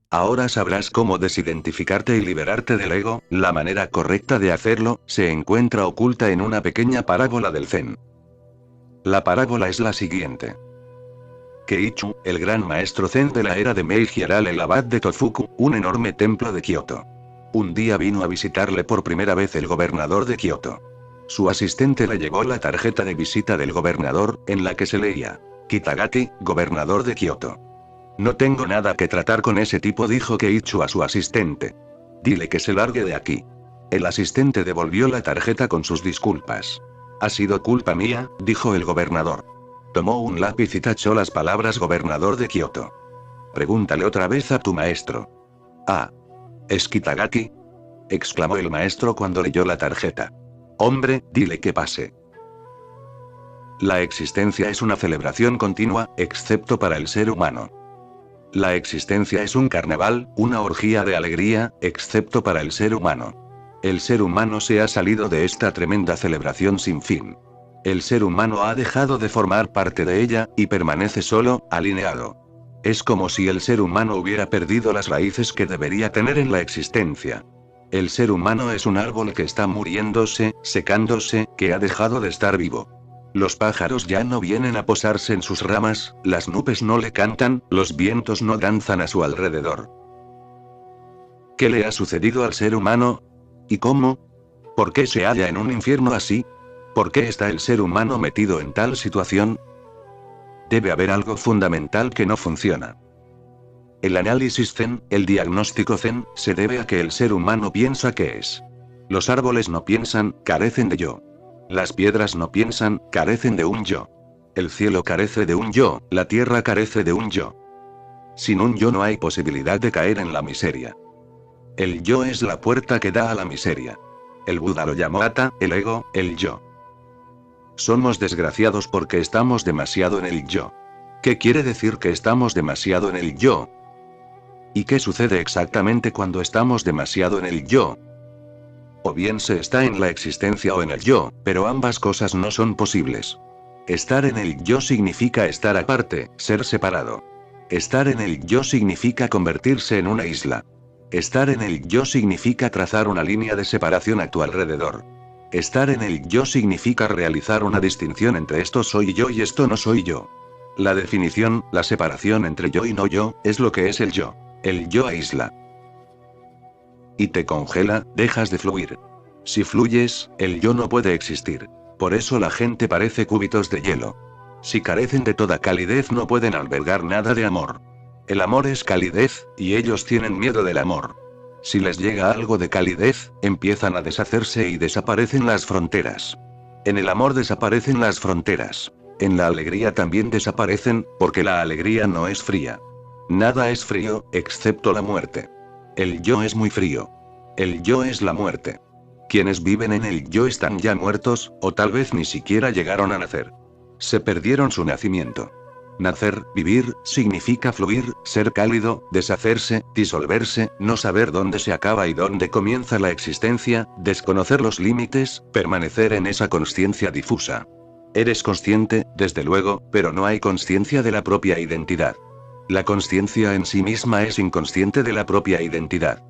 Ahora sabrás cómo desidentificarte y liberarte del ego. La manera correcta de hacerlo, se encuentra oculta en una pequeña parábola del Zen. La parábola es la siguiente. Keiichu, el gran maestro Zen de la era de Meiji, era el abad de Tofuku, un enorme templo de Kioto. Un día vino a visitarle por primera vez el gobernador de Kioto. Su asistente le llevó la tarjeta de visita del gobernador, en la que se leía: Kitagaki, gobernador de Kioto. No tengo nada que tratar con ese tipo, dijo Keiichu a su asistente. Dile que se largue de aquí. El asistente devolvió la tarjeta con sus disculpas. Ha sido culpa mía, dijo el gobernador. Tomó un lápiz y tachó las palabras gobernador de Kioto. Pregúntale otra vez a tu maestro. Ah. ¿Es Kitagaki? Exclamó el maestro cuando leyó la tarjeta. Hombre, dile que pase. La existencia es una celebración continua, excepto para el ser humano. La existencia es un carnaval, una orgía de alegría, excepto para el ser humano. El ser humano se ha salido de esta tremenda celebración sin fin. El ser humano ha dejado de formar parte de ella, y permanece solo, alineado. Es como si el ser humano hubiera perdido las raíces que debería tener en la existencia. El ser humano es un árbol que está muriéndose, secándose, que ha dejado de estar vivo. Los pájaros ya no vienen a posarse en sus ramas, las nubes no le cantan, los vientos no danzan a su alrededor. ¿Qué le ha sucedido al ser humano? ¿Y cómo? ¿Por qué se halla en un infierno así? ¿Por qué está el ser humano metido en tal situación? Debe haber algo fundamental que no funciona. El análisis Zen, el diagnóstico Zen, se debe a que el ser humano piensa que es. Los árboles no piensan, carecen de yo. Las piedras no piensan, carecen de un yo. El cielo carece de un yo, la tierra carece de un yo. Sin un yo no hay posibilidad de caer en la miseria. El yo es la puerta que da a la miseria. El Buda lo llamó Atta, el ego, el yo. Somos desgraciados porque estamos demasiado en el yo. ¿Qué quiere decir que estamos demasiado en el yo? ¿Y qué sucede exactamente cuando estamos demasiado en el yo? O bien se está en la existencia o en el yo, pero ambas cosas no son posibles. Estar en el yo significa estar aparte, ser separado. Estar en el yo significa convertirse en una isla. Estar en el yo significa trazar una línea de separación a tu alrededor. Estar en el yo significa realizar una distinción entre esto soy yo y esto no soy yo. La definición, la separación entre yo y no yo, es lo que es el yo. El yo aísla. Y te congela, dejas de fluir. Si fluyes, el yo no puede existir. Por eso la gente parece cúbitos de hielo. Si carecen de toda calidez no pueden albergar nada de amor. El amor es calidez, y ellos tienen miedo del amor. Si les llega algo de calidez, empiezan a deshacerse y desaparecen las fronteras. En el amor desaparecen las fronteras. En la alegría también desaparecen, porque la alegría no es fría. Nada es frío, excepto la muerte. El yo es muy frío. El yo es la muerte. Quienes viven en el yo están ya muertos, o tal vez ni siquiera llegaron a nacer. Se perdieron su nacimiento. Nacer, vivir, significa fluir, ser cálido, deshacerse, disolverse, no saber dónde se acaba y dónde comienza la existencia, desconocer los límites, permanecer en esa consciencia difusa. Eres consciente, desde luego, pero no hay consciencia de la propia identidad. La consciencia en sí misma es inconsciente de la propia identidad.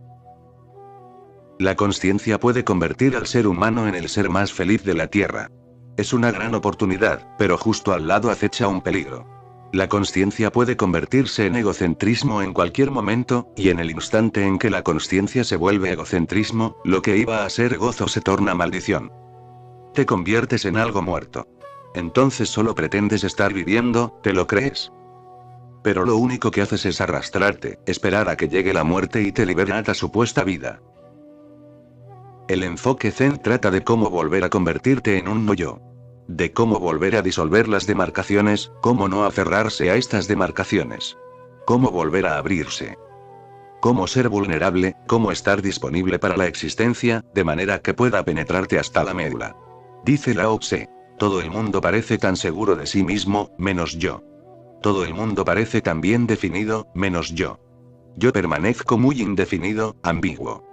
La consciencia puede convertir al ser humano en el ser más feliz de la Tierra. Es una gran oportunidad, pero justo al lado acecha un peligro. La consciencia puede convertirse en egocentrismo en cualquier momento, y en el instante en que la consciencia se vuelve egocentrismo, lo que iba a ser gozo se torna maldición. Te conviertes en algo muerto. Entonces solo pretendes estar viviendo, ¿te lo crees? Pero lo único que haces es arrastrarte, esperar a que llegue la muerte y te libera a tu supuesta vida. El enfoque Zen trata de cómo volver a convertirte en un no yo. De cómo volver a disolver las demarcaciones, cómo no aferrarse a estas demarcaciones. Cómo volver a abrirse. Cómo ser vulnerable, cómo estar disponible para la existencia, de manera que pueda penetrarte hasta la médula. Dice Lao Tse. Todo el mundo parece tan seguro de sí mismo, menos yo. Todo el mundo parece tan bien definido, menos yo. Yo permanezco muy indefinido, ambiguo.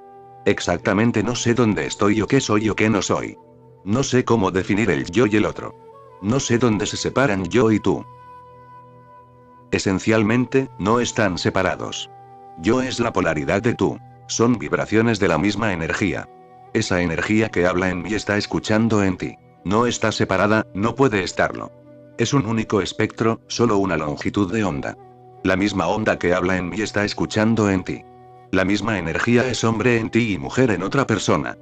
Exactamente no sé dónde estoy o qué soy o qué no soy. No sé cómo definir el yo y el otro. No sé dónde se separan yo y tú. Esencialmente, no están separados. Yo es la polaridad de tú. Son vibraciones de la misma energía. Esa energía que habla en mí está escuchando en ti. No está separada, no puede estarlo. Es un único espectro, solo una longitud de onda. La misma onda que habla en mí está escuchando en ti. La misma energía es hombre en ti y mujer en otra persona.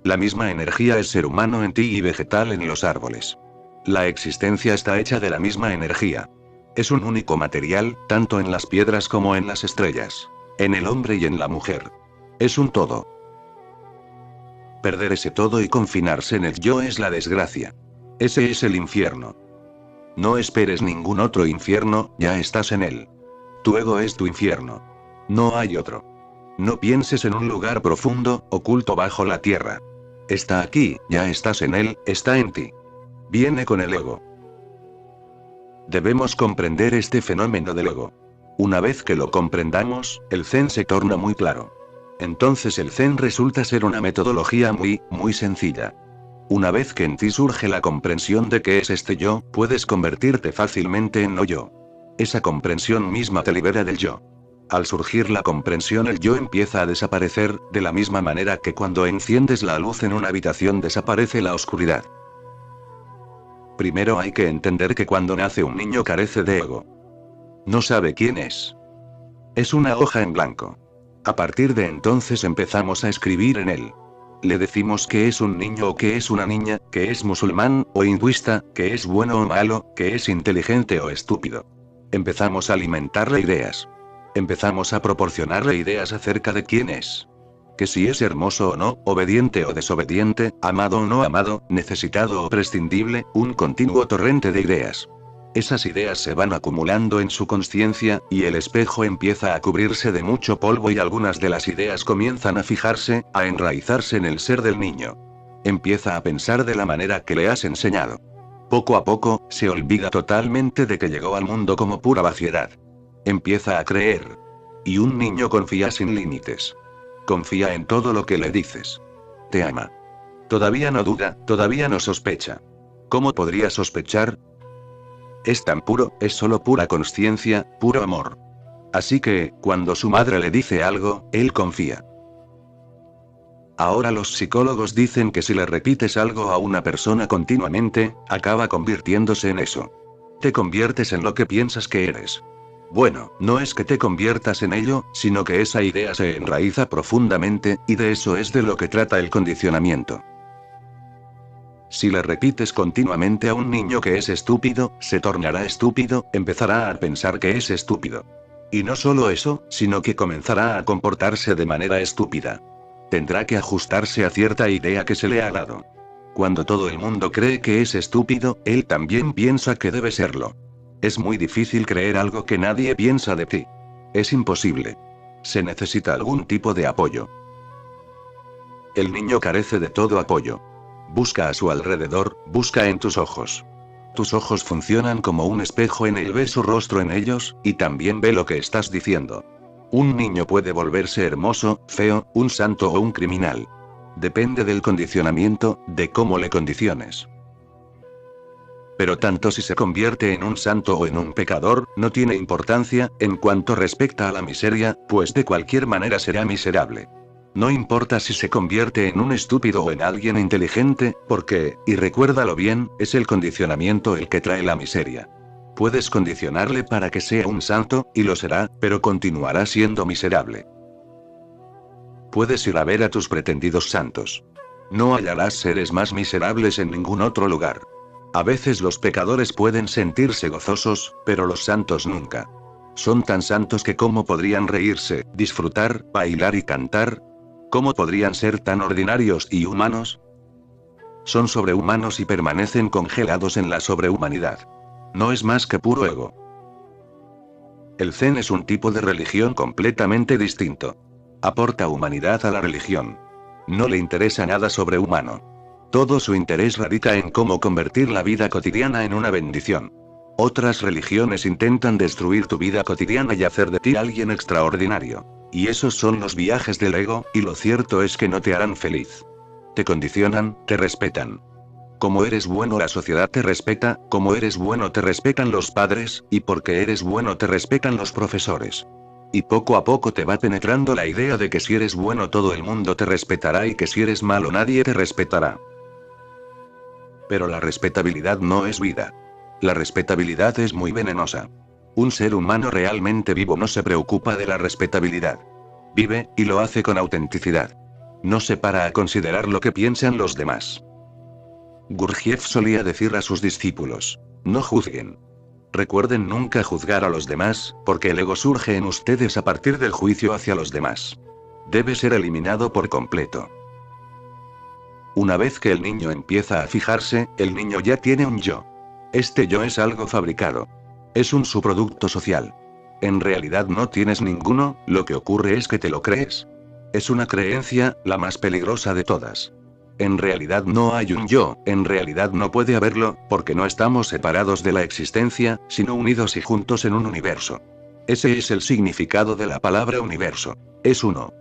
La misma energía es ser humano en ti y vegetal en los árboles. La existencia está hecha de la misma energía. Es un único material, tanto en las piedras como en las estrellas. En el hombre y en la mujer. Es un todo. Perder ese todo y confinarse en el yo es la desgracia. Ese es el infierno. No esperes ningún otro infierno, ya estás en él. Tu ego es tu infierno. No hay otro. No pienses en un lugar profundo, oculto bajo la tierra. Está aquí, ya estás en él, está en ti. Viene con el ego. Debemos comprender este fenómeno del ego. Una vez que lo comprendamos, el Zen se torna muy claro. Entonces el Zen resulta ser una metodología muy sencilla. Una vez que en ti surge la comprensión de qué es este yo, puedes convertirte fácilmente en no yo. Esa comprensión misma te libera del yo. Al surgir la comprensión, el yo empieza a desaparecer, de la misma manera que cuando enciendes la luz en una habitación desaparece la oscuridad. Primero hay que entender que cuando nace un niño carece de ego. No sabe quién es. Es una hoja en blanco. A partir de entonces empezamos a escribir en él. Le decimos que es un niño o que es una niña, que es musulmán o hinduista, que es bueno o malo, que es inteligente o estúpido. Empezamos a alimentarle ideas. Empezamos a proporcionarle ideas acerca de quién es. Que si es hermoso o no, obediente o desobediente, amado o no amado, necesitado o prescindible, un continuo torrente de ideas. Esas ideas se van acumulando en su conciencia, y el espejo empieza a cubrirse de mucho polvo y algunas de las ideas comienzan a fijarse, a enraizarse en el ser del niño. Empieza a pensar de la manera que le has enseñado. Poco a poco, se olvida totalmente de que llegó al mundo como pura vaciedad. Empieza a creer. Y un niño confía sin límites. Confía en todo lo que le dices. Te ama. Todavía no duda, todavía no sospecha. ¿Cómo podría sospechar? Es tan puro, es solo pura conciencia, puro amor. Así que, cuando su madre le dice algo, él confía. Ahora los psicólogos dicen que si le repites algo a una persona continuamente, acaba convirtiéndose en eso. Te conviertes en lo que piensas que eres. Bueno, no es que te conviertas en ello, sino que esa idea se enraiza profundamente, y de eso es de lo que trata el condicionamiento. Si le repites continuamente a un niño que es estúpido, se tornará estúpido, empezará a pensar que es estúpido. Y no solo eso, sino que comenzará a comportarse de manera estúpida. Tendrá que ajustarse a cierta idea que se le ha dado. Cuando todo el mundo cree que es estúpido, él también piensa que debe serlo. Es muy difícil creer algo que nadie piensa de ti. Es imposible. Se necesita algún tipo de apoyo. El niño carece de todo apoyo. Busca a su alrededor, busca en tus ojos. Tus ojos funcionan como un espejo en él, ve su rostro en ellos, y también ve lo que estás diciendo. Un niño puede volverse hermoso, feo, un santo o un criminal. Depende del condicionamiento, de cómo le condiciones. Pero tanto si se convierte en un santo o en un pecador, no tiene importancia, en cuanto respecta a la miseria, pues de cualquier manera será miserable. No importa si se convierte en un estúpido o en alguien inteligente, porque, y recuérdalo bien, es el condicionamiento el que trae la miseria. Puedes condicionarle para que sea un santo, y lo será, pero continuará siendo miserable. Puedes ir a ver a tus pretendidos santos. No hallarás seres más miserables en ningún otro lugar. A veces los pecadores pueden sentirse gozosos, pero los santos nunca. Son tan santos que ¿cómo podrían reírse, disfrutar, bailar y cantar? ¿Cómo podrían ser tan ordinarios y humanos? Son sobrehumanos y permanecen congelados en la sobrehumanidad. No es más que puro ego. El Zen es un tipo de religión completamente distinto. Aporta humanidad a la religión. No le interesa nada sobrehumano. Todo su interés radica en cómo convertir la vida cotidiana en una bendición. Otras religiones intentan destruir tu vida cotidiana y hacer de ti alguien extraordinario. Y esos son los viajes del ego, y lo cierto es que no te harán feliz. Te condicionan, te respetan. Como eres bueno, la sociedad te respeta, como eres bueno te respetan los padres, y porque eres bueno te respetan los profesores. Y poco a poco te va penetrando la idea de que si eres bueno todo el mundo te respetará y que si eres malo nadie te respetará. Pero la respetabilidad no es vida. La respetabilidad es muy venenosa. Un ser humano realmente vivo no se preocupa de la respetabilidad. Vive, y lo hace con autenticidad. No se para a considerar lo que piensan los demás. Gurdjieff solía decir a sus discípulos: no juzguen. Recuerden nunca juzgar a los demás, porque el ego surge en ustedes a partir del juicio hacia los demás. Debe ser eliminado por completo. Una vez que el niño empieza a fijarse, el niño ya tiene un yo. Este yo es algo fabricado. Es un subproducto social. En realidad no tienes ninguno, lo que ocurre es que te lo crees. Es una creencia, la más peligrosa de todas. En realidad no hay un yo, en realidad no puede haberlo, porque no estamos separados de la existencia, sino unidos y juntos en un universo. Ese es el significado de la palabra universo. Es uno.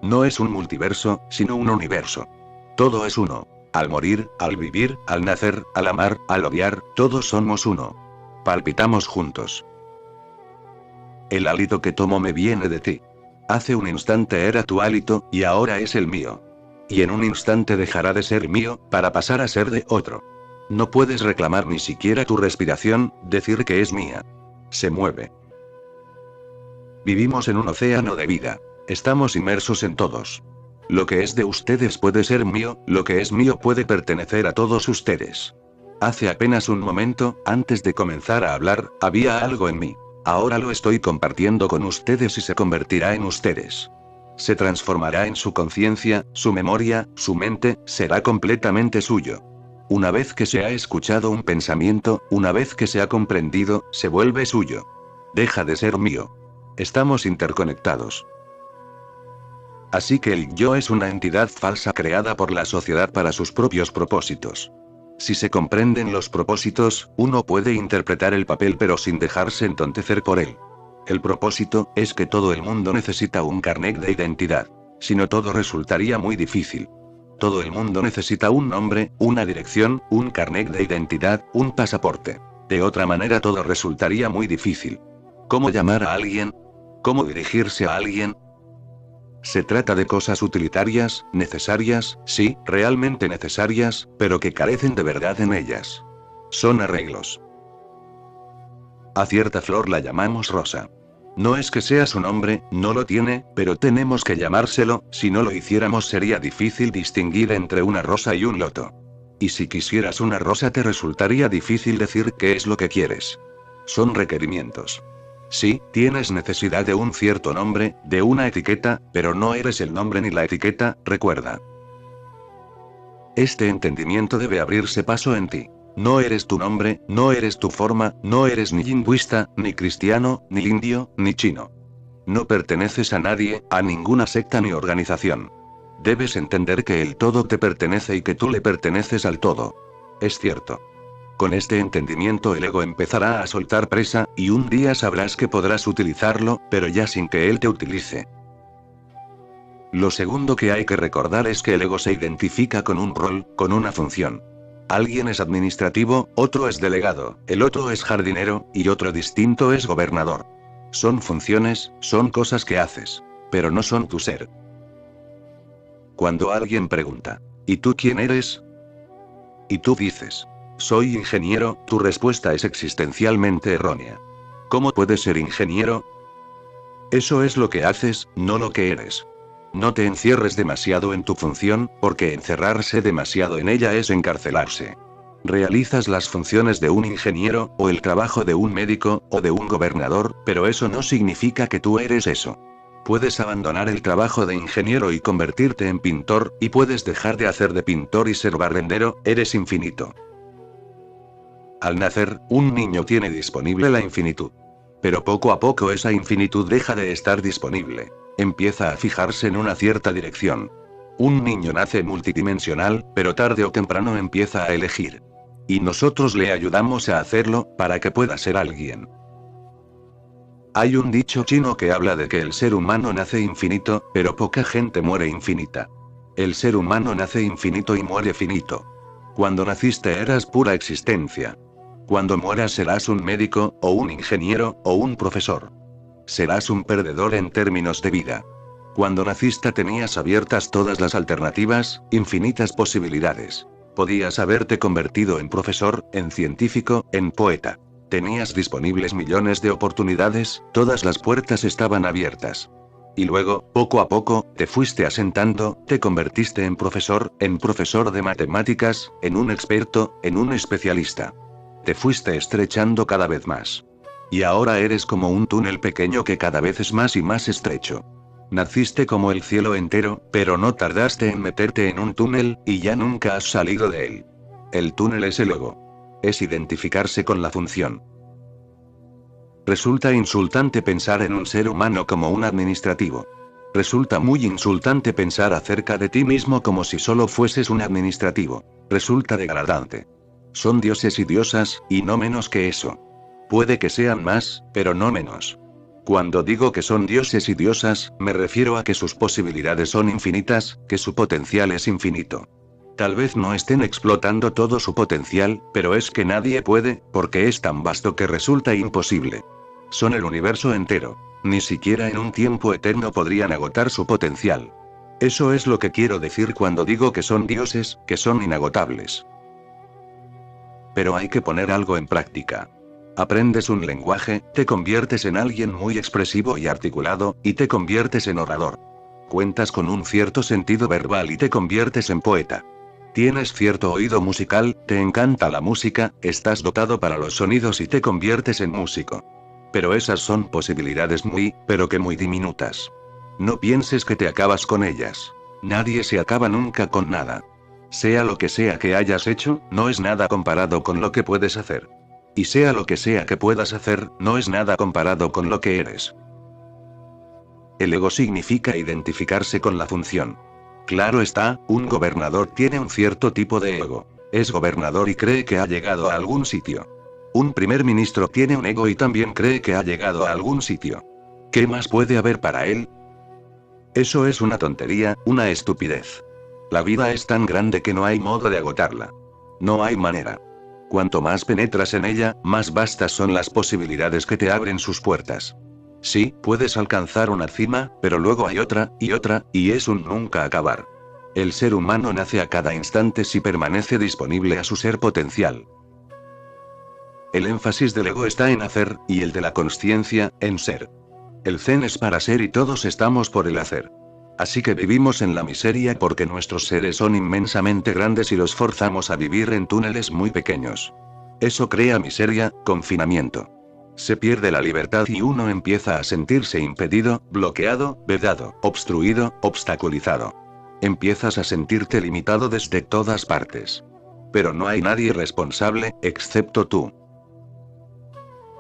No es un multiverso, sino un universo. Todo es uno. Al morir, al vivir, al nacer, al amar, al odiar, todos somos uno. Palpitamos juntos. El hálito que tomo me viene de ti. Hace un instante era tu hálito, y ahora es el mío. Y en un instante dejará de ser mío, para pasar a ser de otro. No puedes reclamar ni siquiera tu respiración, decir que es mía. Se mueve. Vivimos en un océano de vida. Estamos inmersos en todos. Lo que es de ustedes puede ser mío, lo que es mío puede pertenecer a todos ustedes. Hace apenas un momento, antes de comenzar a hablar, había algo en mí. Ahora lo estoy compartiendo con ustedes y se convertirá en ustedes. Se transformará en su conciencia, su memoria, su mente, será completamente suyo. Una vez que se ha escuchado un pensamiento, una vez que se ha comprendido, se vuelve suyo. Deja de ser mío. Estamos interconectados. Así que el yo es una entidad falsa creada por la sociedad para sus propios propósitos. Si se comprenden los propósitos, uno puede interpretar el papel pero sin dejarse entontecer por él. El propósito es que todo el mundo necesita un carnet de identidad. Si no, todo resultaría muy difícil. Todo el mundo necesita un nombre, una dirección, un carnet de identidad, un pasaporte. De otra manera todo resultaría muy difícil. ¿Cómo llamar a alguien? ¿Cómo dirigirse a alguien? Se trata de cosas utilitarias, necesarias, sí, realmente necesarias, pero que carecen de verdad en ellas. Son arreglos. A cierta flor la llamamos rosa. No es que sea su nombre, no lo tiene, pero tenemos que llamárselo, si no lo hiciéramos sería difícil distinguir entre una rosa y un loto. Y si quisieras una rosa te resultaría difícil decir qué es lo que quieres. Son requerimientos. Sí, tienes necesidad de un cierto nombre, de una etiqueta, pero no eres el nombre ni la etiqueta, recuerda. Este entendimiento debe abrirse paso en ti. No eres tu nombre, no eres tu forma, no eres ni hinduista, ni cristiano, ni indio, ni chino. No perteneces a nadie, a ninguna secta ni organización. Debes entender que el todo te pertenece y que tú le perteneces al todo. Es cierto. Con este entendimiento el ego empezará a soltar presa, y un día sabrás que podrás utilizarlo, pero ya sin que él te utilice. Lo segundo que hay que recordar es que el ego se identifica con un rol, con una función. Alguien es administrativo, otro es delegado, el otro es jardinero, y otro distinto es gobernador. Son funciones, son cosas que haces. Pero no son tu ser. Cuando alguien pregunta, ¿y tú quién eres? Y tú dices, soy ingeniero, tu respuesta es existencialmente errónea. ¿Cómo puedes ser ingeniero? Eso es lo que haces, no lo que eres. No te encierres demasiado en tu función, porque encerrarse demasiado en ella es encarcelarse. Realizas las funciones de un ingeniero, o el trabajo de un médico, o de un gobernador, pero eso no significa que tú eres eso. Puedes abandonar el trabajo de ingeniero y convertirte en pintor, y puedes dejar de hacer de pintor y ser barrendero, eres infinito. Al nacer, un niño tiene disponible la infinitud. Pero poco a poco esa infinitud deja de estar disponible. Empieza a fijarse en una cierta dirección. Un niño nace multidimensional, pero tarde o temprano empieza a elegir. Y nosotros le ayudamos a hacerlo, para que pueda ser alguien. Hay un dicho chino que habla de que el ser humano nace infinito, pero poca gente muere infinita. El ser humano nace infinito y muere finito. Cuando naciste eras pura existencia. Cuando mueras serás un médico, o un ingeniero, o un profesor. Serás un perdedor en términos de vida. Cuando naciste tenías abiertas todas las alternativas, infinitas posibilidades. Podías haberte convertido en profesor, en científico, en poeta. Tenías disponibles millones de oportunidades, todas las puertas estaban abiertas. Y luego, poco a poco, te fuiste asentando, te convertiste en profesor de matemáticas, en un experto, en un especialista. Te fuiste estrechando cada vez más. Y ahora eres como un túnel pequeño que cada vez es más y más estrecho. Naciste como el cielo entero, pero no tardaste en meterte en un túnel, y ya nunca has salido de él. El túnel es el ego. Es identificarse con la función. Resulta insultante pensar en un ser humano como un administrativo. Resulta muy insultante pensar acerca de ti mismo como si solo fueses un administrativo. Resulta degradante. Son dioses y diosas, y no menos que eso. Puede que sean más, pero no menos. Cuando digo que son dioses y diosas, me refiero a que sus posibilidades son infinitas, que su potencial es infinito. Tal vez no estén explotando todo su potencial, pero es que nadie puede, porque es tan vasto que resulta imposible. Son el universo entero. Ni siquiera en un tiempo eterno podrían agotar su potencial. Eso es lo que quiero decir cuando digo que son dioses, que son inagotables. Pero hay que poner algo en práctica. Aprendes un lenguaje, te conviertes en alguien muy expresivo y articulado, y te conviertes en orador. Cuentas con un cierto sentido verbal y te conviertes en poeta. Tienes cierto oído musical, te encanta la música, estás dotado para los sonidos y te conviertes en músico. Pero esas son posibilidades pero que muy diminutas. No pienses que te acabas con ellas. Nadie se acaba nunca con nada. Sea lo que sea que hayas hecho, no es nada comparado con lo que puedes hacer. Y sea lo que sea que puedas hacer, no es nada comparado con lo que eres. El ego significa identificarse con la función. Claro está, un gobernador tiene un cierto tipo de ego. Es gobernador y cree que ha llegado a algún sitio. Un primer ministro tiene un ego y también cree que ha llegado a algún sitio. ¿Qué más puede haber para él? Eso es una tontería, una estupidez. La vida es tan grande que no hay modo de agotarla. No hay manera. Cuanto más penetras en ella, más vastas son las posibilidades que te abren sus puertas. Sí, puedes alcanzar una cima, pero luego hay otra, y es un nunca acabar. El ser humano nace a cada instante si permanece disponible a su ser potencial. El énfasis del ego está en hacer, y el de la consciencia, en ser. El zen es para ser y todos estamos por el hacer. Así que vivimos en la miseria porque nuestros seres son inmensamente grandes y los forzamos a vivir en túneles muy pequeños. Eso crea miseria, confinamiento. Se pierde la libertad y uno empieza a sentirse impedido, bloqueado, vedado, obstruido, obstaculizado. Empiezas a sentirte limitado desde todas partes. Pero no hay nadie responsable, excepto tú.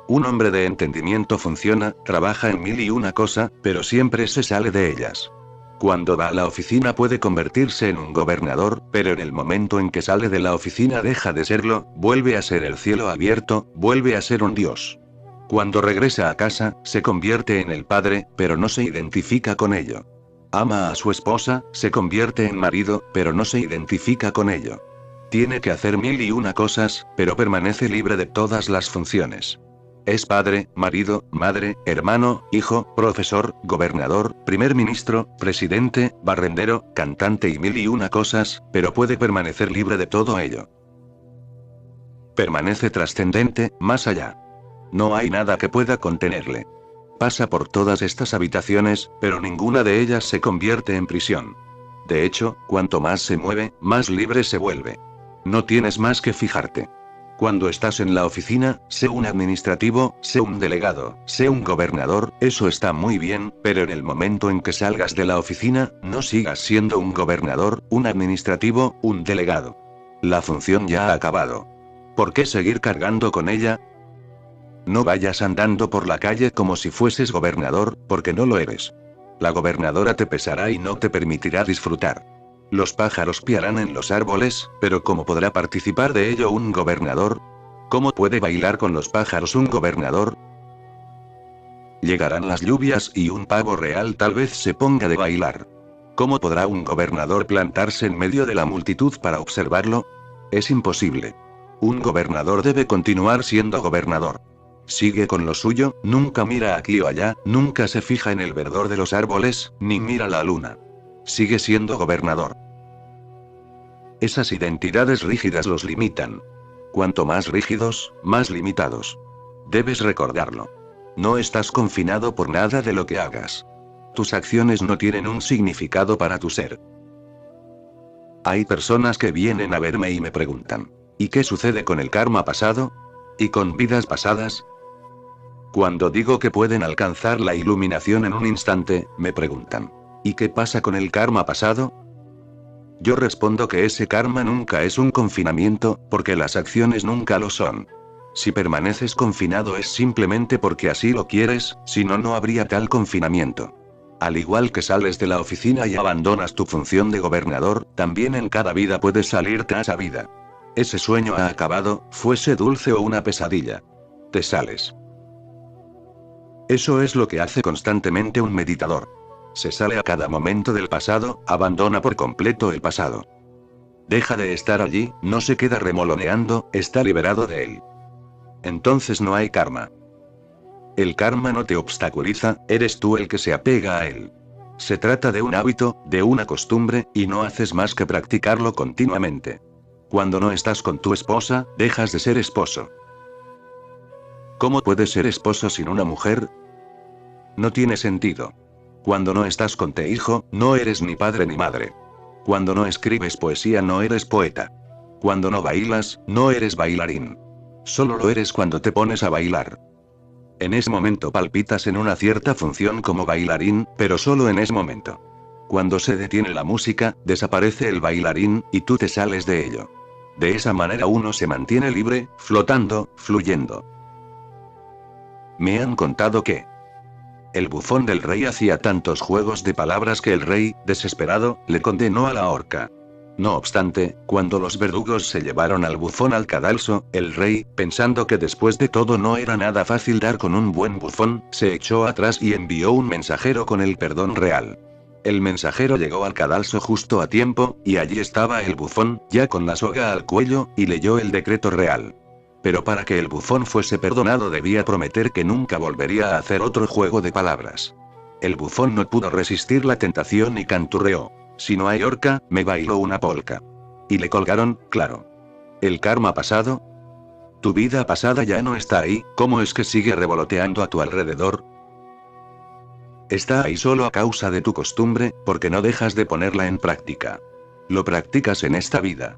Un hombre de entendimiento funciona, trabaja en mil y una cosa, pero siempre se sale de ellas. Cuando va a la oficina puede convertirse en un gobernador, pero en el momento en que sale de la oficina deja de serlo, vuelve a ser el cielo abierto, vuelve a ser un dios. Cuando regresa a casa, se convierte en el padre, pero no se identifica con ello. Ama a su esposa, se convierte en marido, pero no se identifica con ello. Tiene que hacer mil y una cosas, pero permanece libre de todas las funciones. Es padre, marido, madre, hermano, hijo, profesor, gobernador, primer ministro, presidente, barrendero, cantante y mil y una cosas, pero puede permanecer libre de todo ello. Permanece trascendente, más allá. No hay nada que pueda contenerle. Pasa por todas estas habitaciones, pero ninguna de ellas se convierte en prisión. De hecho, cuanto más se mueve, más libre se vuelve. No tienes más que fijarte. Cuando estás en la oficina, sé un administrativo, sé un delegado, sé un gobernador, eso está muy bien, pero en el momento en que salgas de la oficina, no sigas siendo un gobernador, un administrativo, un delegado. La función ya ha acabado. ¿Por qué seguir cargando con ella? No vayas andando por la calle como si fueses gobernador, porque no lo eres. La gobernadora te pesará y no te permitirá disfrutar. Los pájaros piarán en los árboles, pero ¿cómo podrá participar de ello un gobernador? ¿Cómo puede bailar con los pájaros un gobernador? Llegarán las lluvias y un pavo real tal vez se ponga de bailar. ¿Cómo podrá un gobernador plantarse en medio de la multitud para observarlo? Es imposible. Un gobernador debe continuar siendo gobernador. Sigue con lo suyo, nunca mira aquí o allá, nunca se fija en el verdor de los árboles, ni mira la luna. Sigue siendo gobernador. Esas identidades rígidas los limitan. Cuanto más rígidos, más limitados. Debes recordarlo. No estás confinado por nada de lo que hagas. Tus acciones no tienen un significado para tu ser. Hay personas que vienen a verme y me preguntan, ¿y qué sucede con el karma pasado? ¿Y con vidas pasadas? Cuando digo que pueden alcanzar la iluminación en un instante, me preguntan, ¿y qué pasa con el karma pasado? Yo respondo que ese karma nunca es un confinamiento, porque las acciones nunca lo son. Si permaneces confinado es simplemente porque así lo quieres, si no, no habría tal confinamiento. Al igual que sales de la oficina y abandonas tu función de gobernador, también en cada vida puedes salirte a esa vida. Ese sueño ha acabado, fuese dulce o una pesadilla. Te sales. Eso es lo que hace constantemente un meditador. Se sale a cada momento del pasado, abandona por completo el pasado. Deja de estar allí, no se queda remoloneando, está liberado de él. Entonces no hay karma. El karma no te obstaculiza, eres tú el que se apega a él. Se trata de un hábito, de una costumbre, y no haces más que practicarlo continuamente. Cuando no estás con tu esposa, dejas de ser esposo. ¿Cómo puedes ser esposo sin una mujer? No tiene sentido. Cuando no estás con tu hijo, no eres ni padre ni madre. Cuando no escribes poesía, no eres poeta. Cuando no bailas, no eres bailarín. Solo lo eres cuando te pones a bailar. En ese momento palpitas en una cierta función como bailarín, pero solo en ese momento. Cuando se detiene la música, desaparece el bailarín, y tú te sales de ello. De esa manera uno se mantiene libre, flotando, fluyendo. Me han contado que el bufón del rey hacía tantos juegos de palabras que el rey, desesperado, le condenó a la horca. No obstante, cuando los verdugos se llevaron al bufón al cadalso, el rey, pensando que después de todo no era nada fácil dar con un buen bufón, se echó atrás y envió un mensajero con el perdón real. El mensajero llegó al cadalso justo a tiempo, y allí estaba el bufón, ya con la soga al cuello, y leyó el decreto real. Pero para que el bufón fuese perdonado debía prometer que nunca volvería a hacer otro juego de palabras. El bufón no pudo resistir la tentación y canturreó. Si no hay horca, me bailo una polca. Y le colgaron, claro. ¿El karma pasado? Tu vida pasada ya no está ahí, ¿cómo es que sigue revoloteando a tu alrededor? Está ahí solo a causa de tu costumbre, porque no dejas de ponerla en práctica. Lo practicas en esta vida.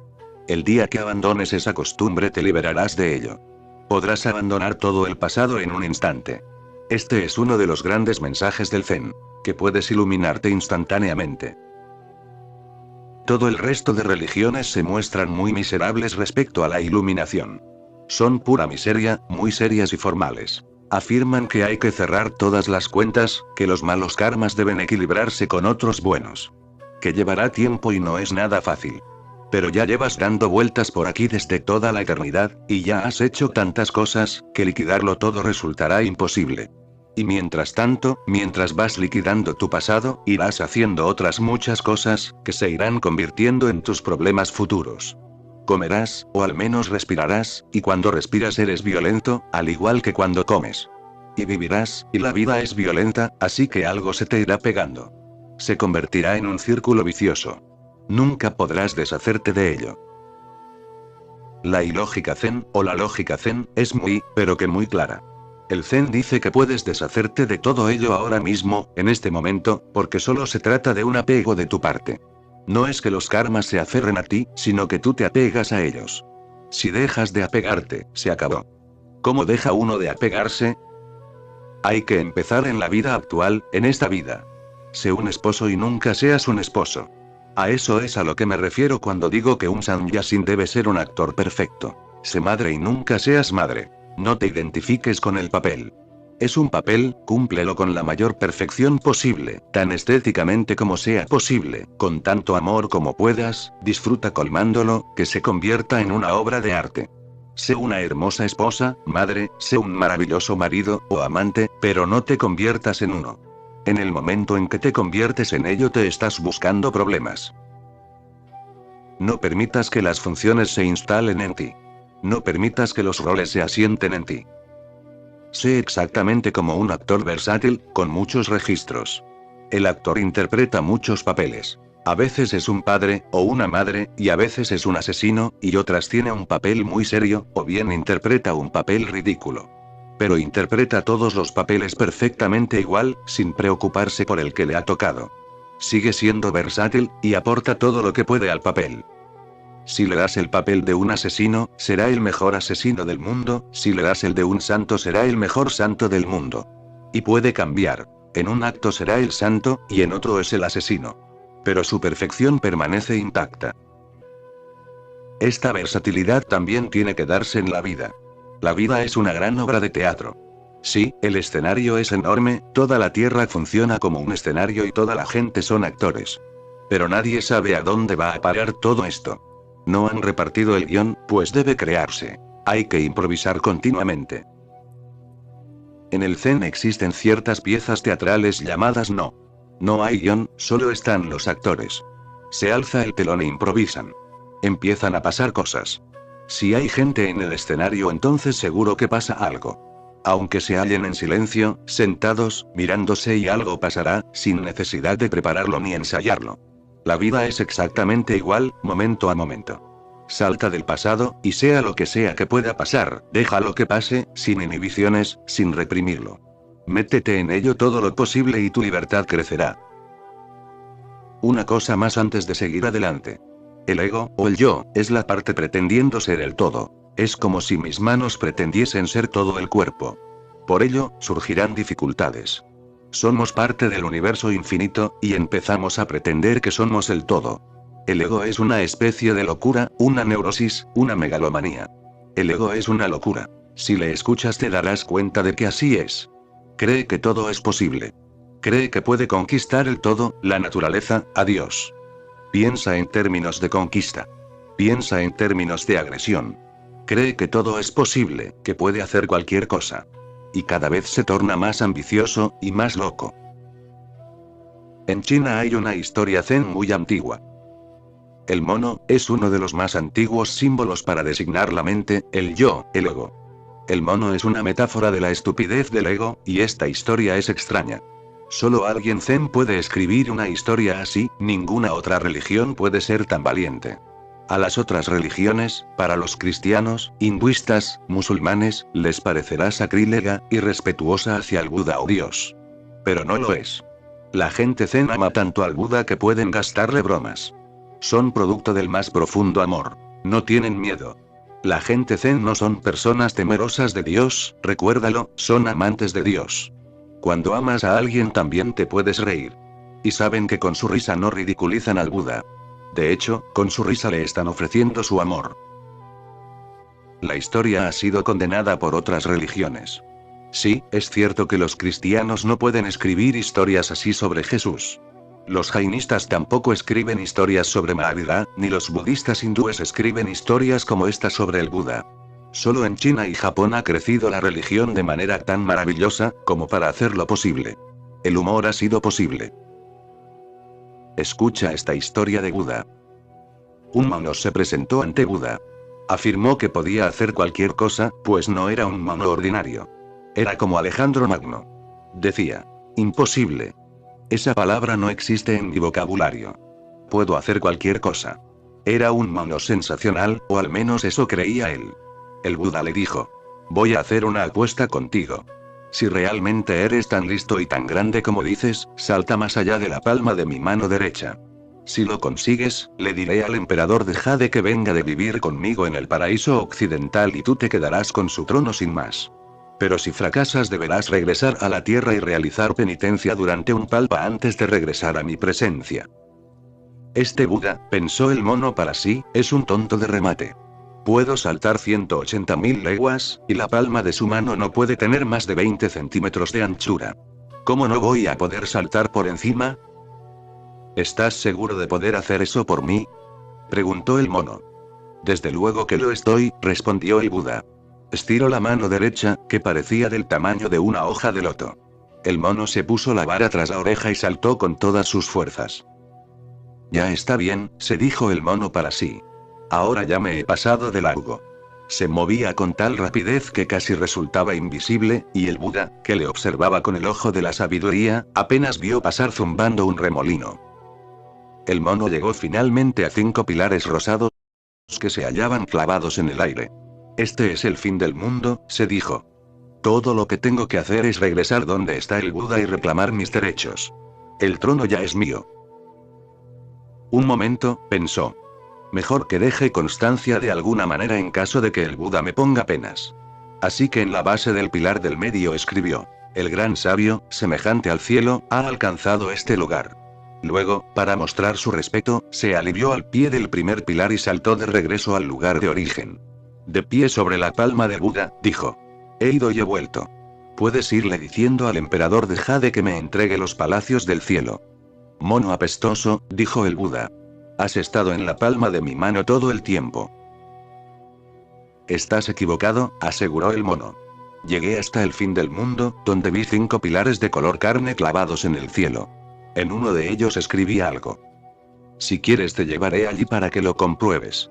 El día que abandones esa costumbre te liberarás de ello. Podrás abandonar todo el pasado en un instante. Este es uno de los grandes mensajes del Zen, que puedes iluminarte instantáneamente. Todo el resto de religiones se muestran muy miserables respecto a la iluminación. Son pura miseria, muy serias y formales. Afirman que hay que cerrar todas las cuentas, que los malos karmas deben equilibrarse con otros buenos. Que llevará tiempo y no es nada fácil. Pero ya llevas dando vueltas por aquí desde toda la eternidad, y ya has hecho tantas cosas, que liquidarlo todo resultará imposible. Y mientras tanto, mientras vas liquidando tu pasado, irás haciendo otras muchas cosas, que se irán convirtiendo en tus problemas futuros. Comerás, o al menos respirarás, y cuando respiras eres violento, al igual que cuando comes. Y vivirás, y la vida es violenta, así que algo se te irá pegando. Se convertirá en un círculo vicioso. Nunca podrás deshacerte de ello. La ilógica Zen, o la lógica Zen, es muy, pero que muy clara. El Zen dice que puedes deshacerte de todo ello ahora mismo, en este momento, porque solo se trata de un apego de tu parte. No es que los karmas se aferren a ti, sino que tú te apegas a ellos. Si dejas de apegarte, se acabó. ¿Cómo deja uno de apegarse? Hay que empezar en la vida actual, en esta vida. Sé un esposo y nunca seas un esposo. A eso es a lo que me refiero cuando digo que un sannyasin debe ser un actor perfecto. Sé madre y nunca seas madre. No te identifiques con el papel. Es un papel, cúmplelo con la mayor perfección posible, tan estéticamente como sea posible, con tanto amor como puedas, disfruta colmándolo, que se convierta en una obra de arte. Sé una hermosa esposa, madre, sé un maravilloso marido, o amante, pero no te conviertas en uno. En el momento en que te conviertes en ello te estás buscando problemas. No permitas que las funciones se instalen en ti. No permitas que los roles se asienten en ti. Sé exactamente como un actor versátil, con muchos registros. El actor interpreta muchos papeles. A veces es un padre, o una madre, y a veces es un asesino, y otras tiene un papel muy serio, o bien interpreta un papel ridículo. Pero interpreta todos los papeles perfectamente igual, sin preocuparse por el que le ha tocado. Sigue siendo versátil, y aporta todo lo que puede al papel. Si le das el papel de un asesino, será el mejor asesino del mundo, si le das el de un santo será el mejor santo del mundo. Y puede cambiar. En un acto será el santo, y en otro es el asesino. Pero su perfección permanece intacta. Esta versatilidad también tiene que darse en la vida. La vida es una gran obra de teatro. Sí, el escenario es enorme, toda la tierra funciona como un escenario y toda la gente son actores. Pero nadie sabe a dónde va a parar todo esto. No han repartido el guión, pues debe crearse. Hay que improvisar continuamente. En el Zen existen ciertas piezas teatrales llamadas no. No hay guión, solo están los actores. Se alza el telón e improvisan. Empiezan a pasar cosas. Si hay gente en el escenario, entonces seguro que pasa algo. Aunque se hallen en silencio, sentados, mirándose, y algo pasará, sin necesidad de prepararlo ni ensayarlo. La vida es exactamente igual, momento a momento. Salta del pasado, y sea lo que sea que pueda pasar, déjalo que pase, sin inhibiciones, sin reprimirlo. Métete en ello todo lo posible y tu libertad crecerá. Una cosa más antes de seguir adelante. El ego, o el yo, es la parte pretendiendo ser el todo. Es como si mis manos pretendiesen ser todo el cuerpo. Por ello, surgirán dificultades. Somos parte del universo infinito, y empezamos a pretender que somos el todo. El ego es una especie de locura, una neurosis, una megalomanía. El ego es una locura. Si le escuchas te darás cuenta de que así es. Cree que todo es posible. Cree que puede conquistar el todo, la naturaleza, a Dios. Piensa en términos de conquista. Piensa en términos de agresión. Cree que todo es posible, que puede hacer cualquier cosa. Y cada vez se torna más ambicioso, y más loco. En China hay una historia zen muy antigua. El mono, es uno de los más antiguos símbolos para designar la mente, el yo, el ego. El mono es una metáfora de la estupidez del ego, y esta historia es extraña. Solo alguien zen puede escribir una historia así, ninguna otra religión puede ser tan valiente. A las otras religiones, para los cristianos, hinduistas, musulmanes, les parecerá sacrílega, irrespetuosa hacia el Buda o Dios. Pero no lo es. La gente zen ama tanto al Buda que pueden gastarle bromas. Son producto del más profundo amor. No tienen miedo. La gente zen no son personas temerosas de Dios, recuérdalo, son amantes de Dios. Cuando amas a alguien también te puedes reír. Y saben que con su risa no ridiculizan al Buda. De hecho, con su risa le están ofreciendo su amor. La historia ha sido condenada por otras religiones. Sí, es cierto que los cristianos no pueden escribir historias así sobre Jesús. Los jainistas tampoco escriben historias sobre Mahavira, ni los budistas hindúes escriben historias como esta sobre el Buda. Solo en China y Japón ha crecido la religión de manera tan maravillosa, como para hacerlo posible. El humor ha sido posible. Escucha esta historia de Buda. Un mono se presentó ante Buda. Afirmó que podía hacer cualquier cosa, pues no era un mono ordinario. Era como Alejandro Magno. Decía: imposible. Esa palabra no existe en mi vocabulario. Puedo hacer cualquier cosa. Era un mono sensacional, o al menos eso creía él. El Buda le dijo: voy a hacer una apuesta contigo. Si realmente eres tan listo y tan grande como dices, salta más allá de la palma de mi mano derecha. Si lo consigues, le diré al emperador de Jade que venga de vivir conmigo en el paraíso occidental y tú te quedarás con su trono sin más. Pero si fracasas deberás regresar a la tierra y realizar penitencia durante un palpa antes de regresar a mi presencia. Este Buda, pensó el mono para sí, es un tonto de remate. Puedo saltar 180.000 leguas, y la palma de su mano no puede tener más de 20 centímetros de anchura. ¿Cómo no voy a poder saltar por encima? ¿Estás seguro de poder hacer eso por mí? Preguntó el mono. Desde luego que lo estoy, respondió el Buda. Estiró la mano derecha, que parecía del tamaño de una hoja de loto. El mono se puso la vara tras la oreja y saltó con todas sus fuerzas. Ya está bien, se dijo el mono para sí. Ahora ya me he pasado de largo. Se movía con tal rapidez que casi resultaba invisible, y el Buda, que le observaba con el ojo de la sabiduría, apenas vio pasar zumbando un remolino. El mono llegó finalmente a 5 pilares rosados que se hallaban clavados en el aire. Este es el fin del mundo, se dijo. Todo lo que tengo que hacer es regresar donde está el Buda y reclamar mis derechos. El trono ya es mío. Un momento, pensó. Mejor que deje constancia de alguna manera en caso de que el Buda me ponga penas. Así que en la base del pilar del medio escribió: el gran sabio, semejante al cielo, ha alcanzado este lugar. Luego, para mostrar su respeto, se alivió al pie del primer pilar y saltó de regreso al lugar de origen. De pie sobre la palma de Buda, dijo: he ido y he vuelto. Puedes irle diciendo al emperador de Jade que me entregue los palacios del cielo. Mono apestoso, dijo el Buda. Has estado en la palma de mi mano todo el tiempo. Estás equivocado, aseguró el mono. Llegué hasta el fin del mundo, donde vi 5 pilares de color carne clavados en el cielo. En uno de ellos escribí algo. Si quieres te llevaré allí para que lo compruebes.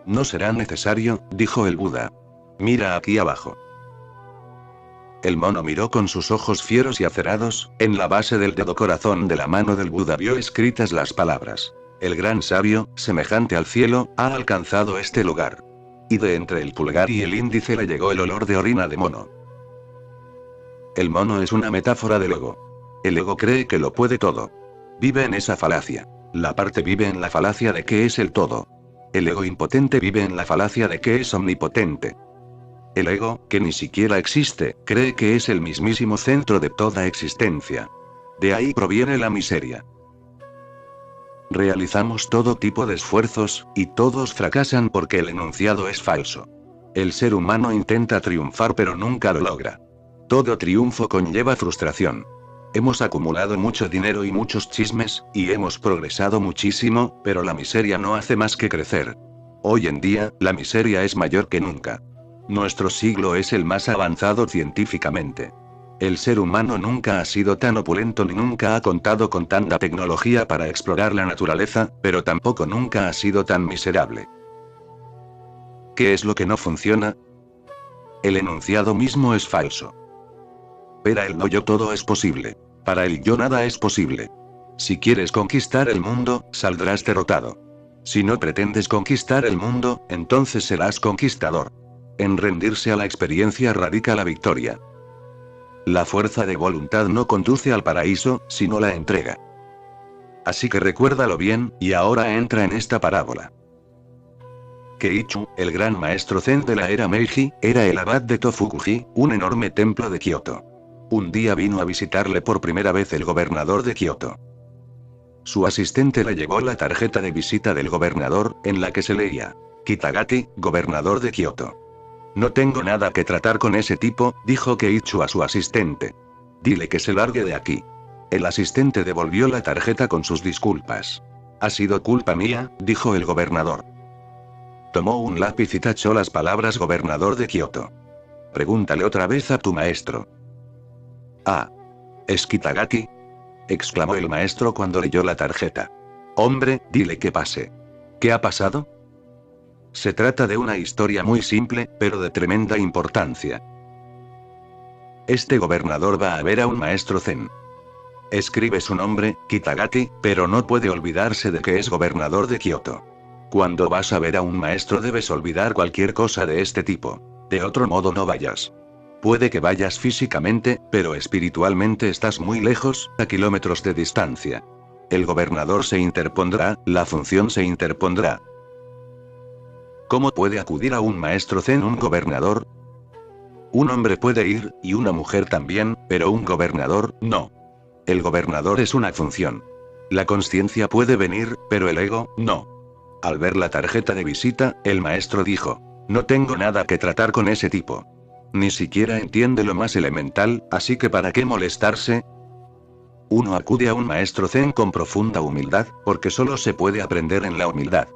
No será necesario, dijo el Buda. Mira aquí abajo. El mono miró con sus ojos fieros y acerados, en la base del dedo corazón de la mano del Buda vio escritas las palabras: el gran sabio, semejante al cielo, ha alcanzado este lugar. Y de entre el pulgar y el índice le llegó el olor de orina de mono. El mono es una metáfora del ego. El ego cree que lo puede todo. Vive en esa falacia. La parte vive en la falacia de que es el todo. El ego impotente vive en la falacia de que es omnipotente. El ego, que ni siquiera existe, cree que es el mismísimo centro de toda existencia. De ahí proviene la miseria. Realizamos todo tipo de esfuerzos, y todos fracasan porque el enunciado es falso. El ser humano intenta triunfar pero nunca lo logra. Todo triunfo conlleva frustración. Hemos acumulado mucho dinero y muchos chismes, y hemos progresado muchísimo, pero la miseria no hace más que crecer. Hoy en día, la miseria es mayor que nunca. Nuestro siglo es el más avanzado científicamente. El ser humano nunca ha sido tan opulento ni nunca ha contado con tanta tecnología para explorar la naturaleza, pero tampoco nunca ha sido tan miserable. ¿Qué es lo que no funciona? El enunciado mismo es falso. Para el no yo todo es posible. Para el yo nada es posible. Si quieres conquistar el mundo, saldrás derrotado. Si no pretendes conquistar el mundo, entonces serás conquistador. En rendirse a la experiencia radica la victoria. La fuerza de voluntad no conduce al paraíso, sino la entrega. Así que recuérdalo bien, y ahora entra en esta parábola. Keiichu, el gran maestro zen de la era Meiji, era el abad de Tofukuji, un enorme templo de Kioto. Un día vino a visitarle por primera vez el gobernador de Kioto. Su asistente le llevó la tarjeta de visita del gobernador, en la que se leía: Kitagati, gobernador de Kioto. No tengo nada que tratar con ese tipo, dijo Keiichu a su asistente. Dile que se largue de aquí. El asistente devolvió la tarjeta con sus disculpas. Ha sido culpa mía, dijo el gobernador. Tomó un lápiz y tachó las palabras gobernador de Kioto. Pregúntale otra vez a tu maestro. Ah. ¿Es Kitagati? Exclamó el maestro cuando leyó la tarjeta. Hombre, dile que pase. ¿Qué ha pasado? Se trata de una historia muy simple, pero de tremenda importancia. Este gobernador va a ver a un maestro zen. Escribe su nombre, Kitagati, pero no puede olvidarse de que es gobernador de Kioto. Cuando vas a ver a un maestro debes olvidar cualquier cosa de este tipo. De otro modo no vayas. Puede que vayas físicamente, pero espiritualmente estás muy lejos, a kilómetros de distancia. El gobernador se interpondrá, la función se interpondrá. ¿Cómo puede acudir a un maestro zen un gobernador? Un hombre puede ir, y una mujer también, pero un gobernador, no. El gobernador es una función. La consciencia puede venir, pero el ego, no. Al ver la tarjeta de visita, el maestro dijo: No tengo nada que tratar con ese tipo. Ni siquiera entiende lo más elemental, así que ¿para qué molestarse? Uno acude a un maestro zen con profunda humildad, porque solo se puede aprender en la humildad.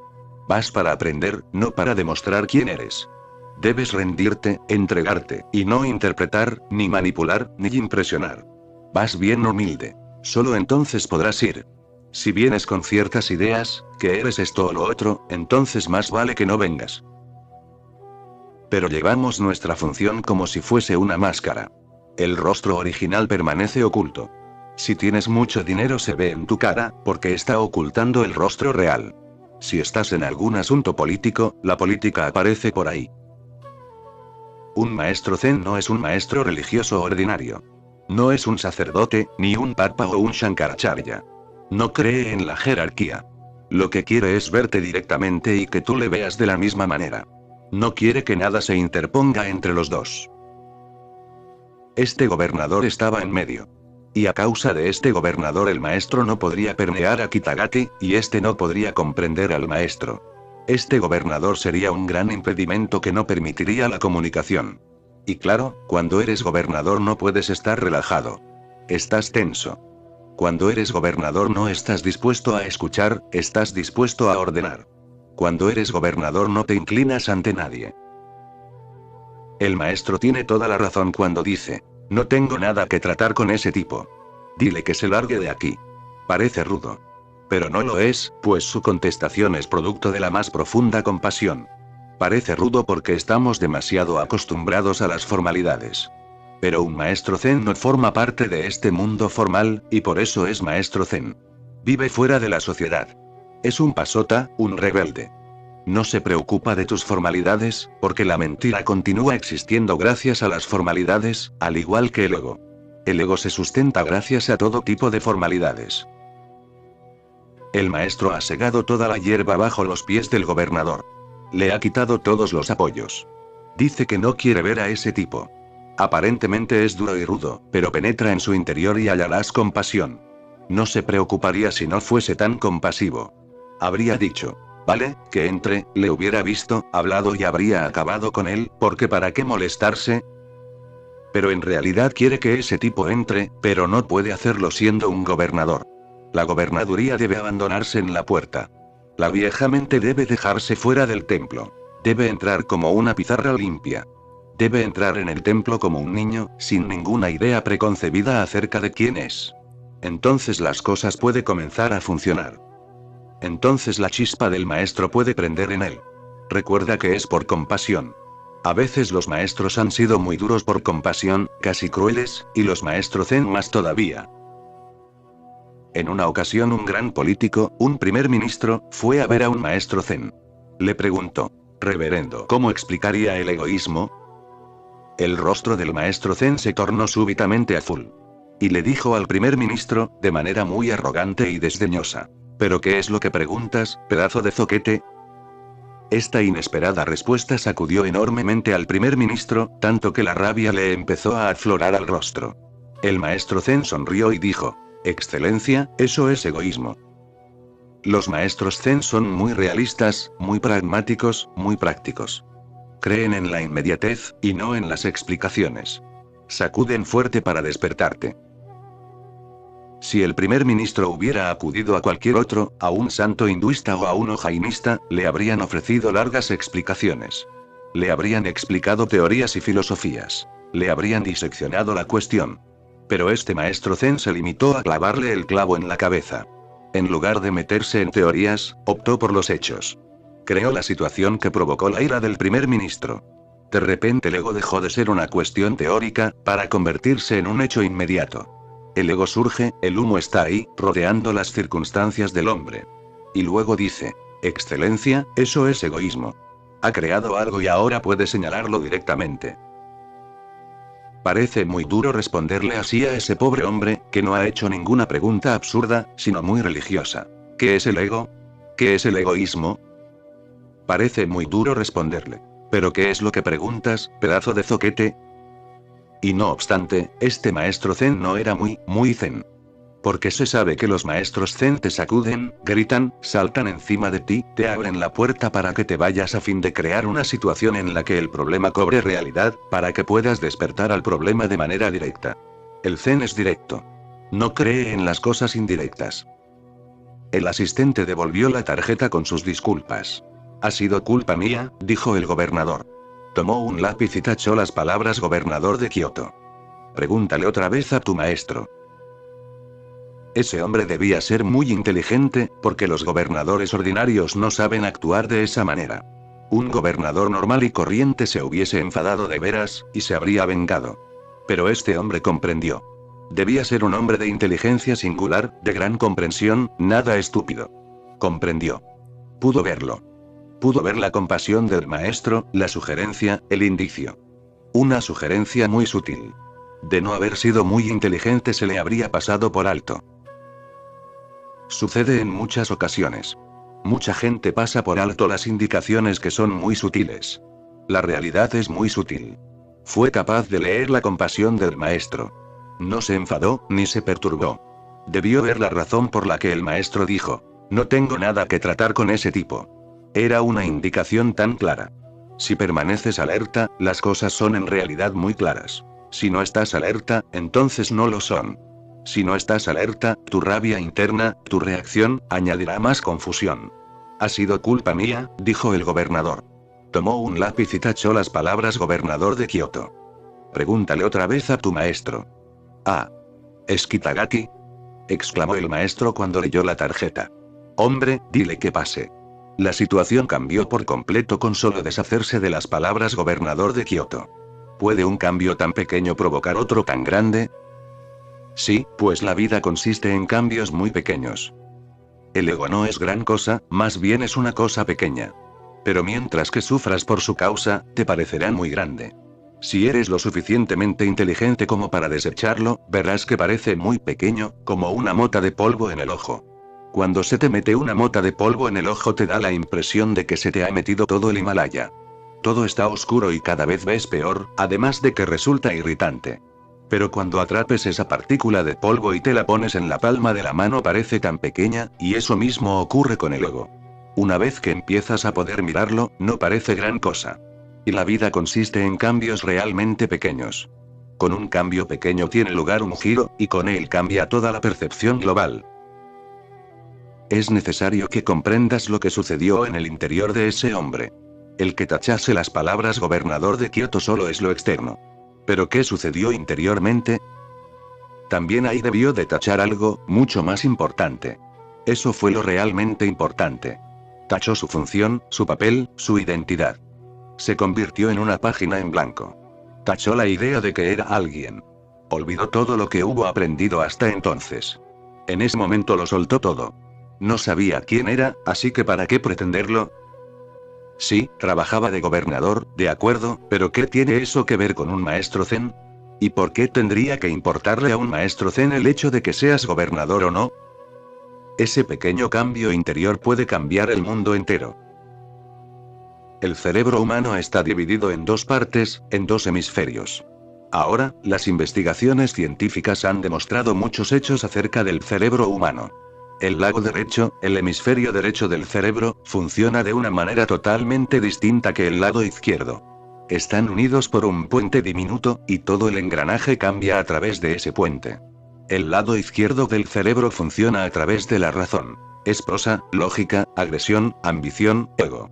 Vas para aprender, no para demostrar quién eres. Debes rendirte, entregarte, y no interpretar, ni manipular, ni impresionar. Vas bien humilde. Solo entonces podrás ir. Si vienes con ciertas ideas, que eres esto o lo otro, entonces más vale que no vengas. Pero llevamos nuestra función como si fuese una máscara. El rostro original permanece oculto. Si tienes mucho dinero se ve en tu cara, porque está ocultando el rostro real. Si estás en algún asunto político, la política aparece por ahí. Un maestro zen no es un maestro religioso ordinario. No es un sacerdote, ni un papa o un shankaracharya. No cree en la jerarquía. Lo que quiere es verte directamente y que tú le veas de la misma manera. No quiere que nada se interponga entre los dos. Este gobernador estaba en medio. Y a causa de este gobernador el maestro no podría permear a Kitagaki, y este no podría comprender al maestro. Este gobernador sería un gran impedimento que no permitiría la comunicación. Y claro, cuando eres gobernador no puedes estar relajado. Estás tenso. Cuando eres gobernador no estás dispuesto a escuchar, estás dispuesto a ordenar. Cuando eres gobernador no te inclinas ante nadie. El maestro tiene toda la razón cuando dice, no tengo nada que tratar con ese tipo. Dile que se largue de aquí. Parece rudo. Pero no lo es, pues su contestación es producto de la más profunda compasión. Parece rudo porque estamos demasiado acostumbrados a las formalidades. Pero un maestro zen no forma parte de este mundo formal, y por eso es maestro zen. Vive fuera de la sociedad. Es un pasota, un rebelde. No se preocupa de tus formalidades, porque la mentira continúa existiendo gracias a las formalidades, al igual que el ego. El ego se sustenta gracias a todo tipo de formalidades. El maestro ha segado toda la hierba bajo los pies del gobernador. Le ha quitado todos los apoyos. Dice que no quiere ver a ese tipo. Aparentemente es duro y rudo, pero penetra en su interior y hallarás compasión. No se preocuparía si no fuese tan compasivo. Habría dicho, vale, que entre, le hubiera visto, hablado y habría acabado con él, porque ¿para qué molestarse? Pero en realidad quiere que ese tipo entre, pero no puede hacerlo siendo un gobernador. La gobernaduría debe abandonarse en la puerta. La vieja mente debe dejarse fuera del templo. Debe entrar como una pizarra limpia. Debe entrar en el templo como un niño, sin ninguna idea preconcebida acerca de quién es. Entonces las cosas pueden comenzar a funcionar. Entonces la chispa del maestro puede prender en él. Recuerda que es por compasión. A veces los maestros han sido muy duros por compasión, casi crueles, y los maestros zen más todavía. En una ocasión un gran político, un primer ministro, fue a ver a un maestro zen. Le preguntó, reverendo, ¿cómo explicaría el egoísmo? El rostro del maestro zen se tornó súbitamente azul. Y le dijo al primer ministro, de manera muy arrogante y desdeñosa, ¿pero qué es lo que preguntas, pedazo de zoquete? Esta inesperada respuesta sacudió enormemente al primer ministro, tanto que la rabia le empezó a aflorar al rostro. El maestro zen sonrió y dijo, Excelencia, eso es egoísmo. Los maestros zen son muy realistas, muy pragmáticos, muy prácticos. Creen en la inmediatez, y no en las explicaciones. Sacuden fuerte para despertarte. Si el primer ministro hubiera acudido a cualquier otro, a un santo hinduista o a uno jainista, le habrían ofrecido largas explicaciones. Le habrían explicado teorías y filosofías. Le habrían diseccionado la cuestión. Pero este maestro zen se limitó a clavarle el clavo en la cabeza. En lugar de meterse en teorías, optó por los hechos. Creó la situación que provocó la ira del primer ministro. De repente el ego dejó de ser una cuestión teórica, para convertirse en un hecho inmediato. El ego surge, el humo está ahí, rodeando las circunstancias del hombre. Y luego dice, Excelencia, eso es egoísmo. Ha creado algo y ahora puede señalarlo directamente. Parece muy duro responderle así a ese pobre hombre, que no ha hecho ninguna pregunta absurda, sino muy religiosa. ¿Qué es el ego? ¿Qué es el egoísmo? Parece muy duro responderle. ¿Pero qué es lo que preguntas, pedazo de zoquete? Y no obstante, este maestro zen no era muy zen. Porque se sabe que los maestros Zen te sacuden, gritan, saltan encima de ti, te abren la puerta para que te vayas a fin de crear una situación en la que el problema cobre realidad, para que puedas despertar al problema de manera directa. El Zen es directo. No cree en las cosas indirectas. El asistente devolvió la tarjeta con sus disculpas. Ha sido culpa mía, dijo el gobernador. Tomó un lápiz y tachó las palabras gobernador de Kioto. Pregúntale otra vez a tu maestro. Ese hombre debía ser muy inteligente, porque los gobernadores ordinarios no saben actuar de esa manera. Un gobernador normal y corriente se hubiese enfadado de veras, y se habría vengado. Pero este hombre comprendió. Debía ser un hombre de inteligencia singular, de gran comprensión, nada estúpido. Comprendió. Pudo verlo. Pudo ver la compasión del maestro, la sugerencia, el indicio. Una sugerencia muy sutil. De no haber sido muy inteligente se le habría pasado por alto. Sucede en muchas ocasiones. Mucha gente pasa por alto las indicaciones que son muy sutiles. La realidad es muy sutil. Fue capaz de leer la compasión del maestro. No se enfadó, ni se perturbó. Debió ver la razón por la que el maestro dijo: no tengo nada que tratar con ese tipo. Era una indicación tan clara. Si permaneces alerta, las cosas son en realidad muy claras. Si no estás alerta, entonces no lo son. Si no estás alerta, tu rabia interna, tu reacción, añadirá más confusión. Ha sido culpa mía, dijo el gobernador. Tomó un lápiz y tachó las palabras gobernador de Kioto. Pregúntale otra vez a tu maestro. Ah. ¿Es Kitagaki? Exclamó el maestro cuando leyó la tarjeta. Hombre, dile que pase. La situación cambió por completo con solo deshacerse de las palabras gobernador de Kioto. ¿Puede un cambio tan pequeño provocar otro tan grande? Sí, pues la vida consiste en cambios muy pequeños. El ego no es gran cosa, más bien es una cosa pequeña. Pero mientras que sufras por su causa, te parecerá muy grande. Si eres lo suficientemente inteligente como para desecharlo, verás que parece muy pequeño, como una mota de polvo en el ojo. Cuando se te mete una mota de polvo en el ojo te da la impresión de que se te ha metido todo el Himalaya. Todo está oscuro y cada vez ves peor, además de que resulta irritante. Pero cuando atrapes esa partícula de polvo y te la pones en la palma de la mano parece tan pequeña, y eso mismo ocurre con el ego. Una vez que empiezas a poder mirarlo, no parece gran cosa. Y la vida consiste en cambios realmente pequeños. Con un cambio pequeño tiene lugar un giro, y con él cambia toda la percepción global. Es necesario que comprendas lo que sucedió en el interior de ese hombre. El que tachase las palabras gobernador de Kioto solo es lo externo. ¿Pero qué sucedió interiormente? También ahí debió de tachar algo, mucho más importante. Eso fue lo realmente importante. Tachó su función, su papel, su identidad. Se convirtió en una página en blanco. Tachó la idea de que era alguien. Olvidó todo lo que hubo aprendido hasta entonces. En ese momento lo soltó todo. No sabía quién era, así que ¿para qué pretenderlo? Sí, trabajaba de gobernador, de acuerdo, pero ¿qué tiene eso que ver con un maestro Zen? ¿Y por qué tendría que importarle a un maestro Zen el hecho de que seas gobernador o no? Ese pequeño cambio interior puede cambiar el mundo entero. El cerebro humano está dividido en dos partes, en dos hemisferios. Ahora, las investigaciones científicas han demostrado muchos hechos acerca del cerebro humano. El lado derecho, el hemisferio derecho del cerebro, funciona de una manera totalmente distinta que el lado izquierdo. Están unidos por un puente diminuto, y todo el engranaje cambia a través de ese puente. El lado izquierdo del cerebro funciona a través de la razón. Es prosa, lógica, agresión, ambición, ego.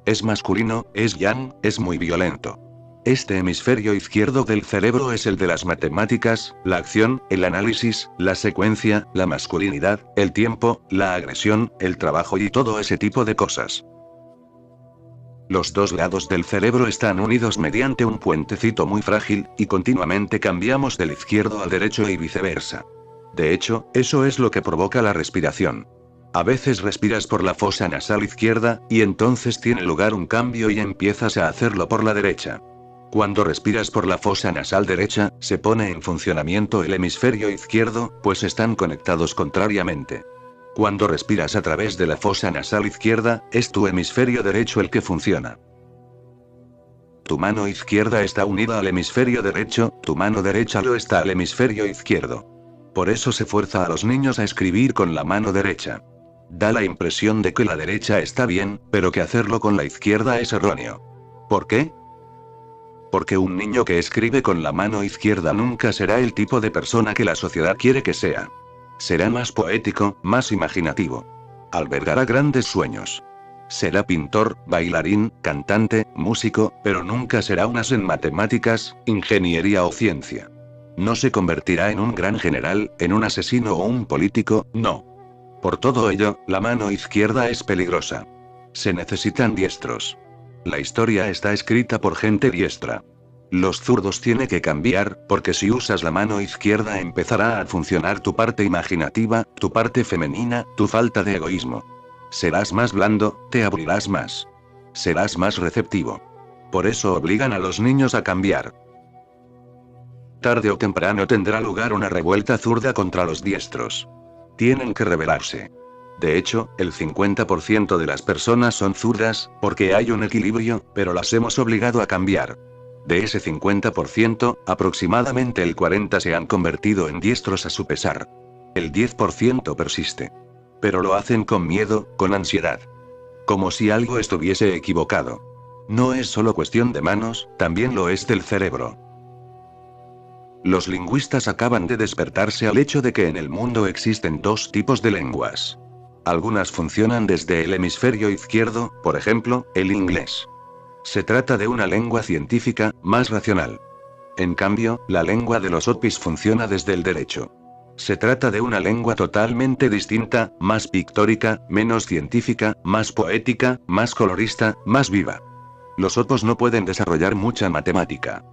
Es masculino, es yang, es muy violento. Este hemisferio izquierdo del cerebro es el de las matemáticas, la acción, el análisis, la secuencia, la masculinidad, el tiempo, la agresión, el trabajo y todo ese tipo de cosas. Los dos lados del cerebro están unidos mediante un puentecito muy frágil, y continuamente cambiamos del izquierdo al derecho y viceversa. De hecho, eso es lo que provoca la respiración. A veces respiras por la fosa nasal izquierda, y entonces tiene lugar un cambio y empiezas a hacerlo por la derecha. Cuando respiras por la fosa nasal derecha, se pone en funcionamiento el hemisferio izquierdo, pues están conectados contrariamente. Cuando respiras a través de la fosa nasal izquierda, es tu hemisferio derecho el que funciona. Tu mano izquierda está unida al hemisferio derecho, tu mano derecha lo está al hemisferio izquierdo. Por eso se fuerza a los niños a escribir con la mano derecha. Da la impresión de que la derecha está bien, pero que hacerlo con la izquierda es erróneo. ¿Por qué? Porque un niño que escribe con la mano izquierda nunca será el tipo de persona que la sociedad quiere que sea. Será más poético, más imaginativo. Albergará grandes sueños. Será pintor, bailarín, cantante, músico, pero nunca será un as en matemáticas, ingeniería o ciencia. No se convertirá en un gran general, en un asesino o un político, no. Por todo ello, la mano izquierda es peligrosa. Se necesitan diestros. La historia está escrita por gente diestra. Los zurdos tiene que cambiar, porque si usas la mano izquierda empezará a funcionar tu parte imaginativa, tu parte femenina, tu falta de egoísmo. Serás más blando, te abrirás más. Serás más receptivo. Por eso obligan a los niños a cambiar. Tarde o temprano tendrá lugar una revuelta zurda contra los diestros. Tienen que rebelarse. De hecho, el 50% de las personas son zurdas, porque hay un equilibrio, pero las hemos obligado a cambiar. De ese 50%, aproximadamente el 40% se han convertido en diestros a su pesar. El 10% persiste. Pero lo hacen con miedo, con ansiedad. Como si algo estuviese equivocado. No es solo cuestión de manos, también lo es del cerebro. Los lingüistas acaban de despertarse al hecho de que en el mundo existen dos tipos de lenguas. Algunas funcionan desde el hemisferio izquierdo, por ejemplo, el inglés. Se trata de una lengua científica, más racional. En cambio, la lengua de los Hopis funciona desde el derecho. Se trata de una lengua totalmente distinta, más pictórica, menos científica, más poética, más colorista, más viva. Los Hopos no pueden desarrollar mucha matemática.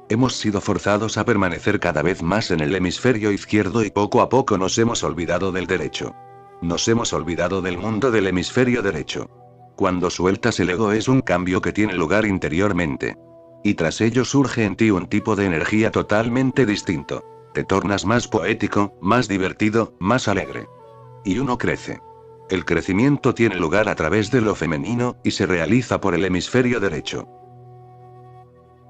Hemos sido forzados a permanecer cada vez más en el hemisferio izquierdo y poco a poco nos hemos olvidado del derecho. Nos hemos olvidado del mundo del hemisferio derecho. Cuando sueltas el ego es un cambio que tiene lugar interiormente. Y tras ello surge en ti un tipo de energía totalmente distinto. Te tornas más poético, más divertido, más alegre. Y uno crece. El crecimiento tiene lugar a través de lo femenino, y se realiza por el hemisferio derecho.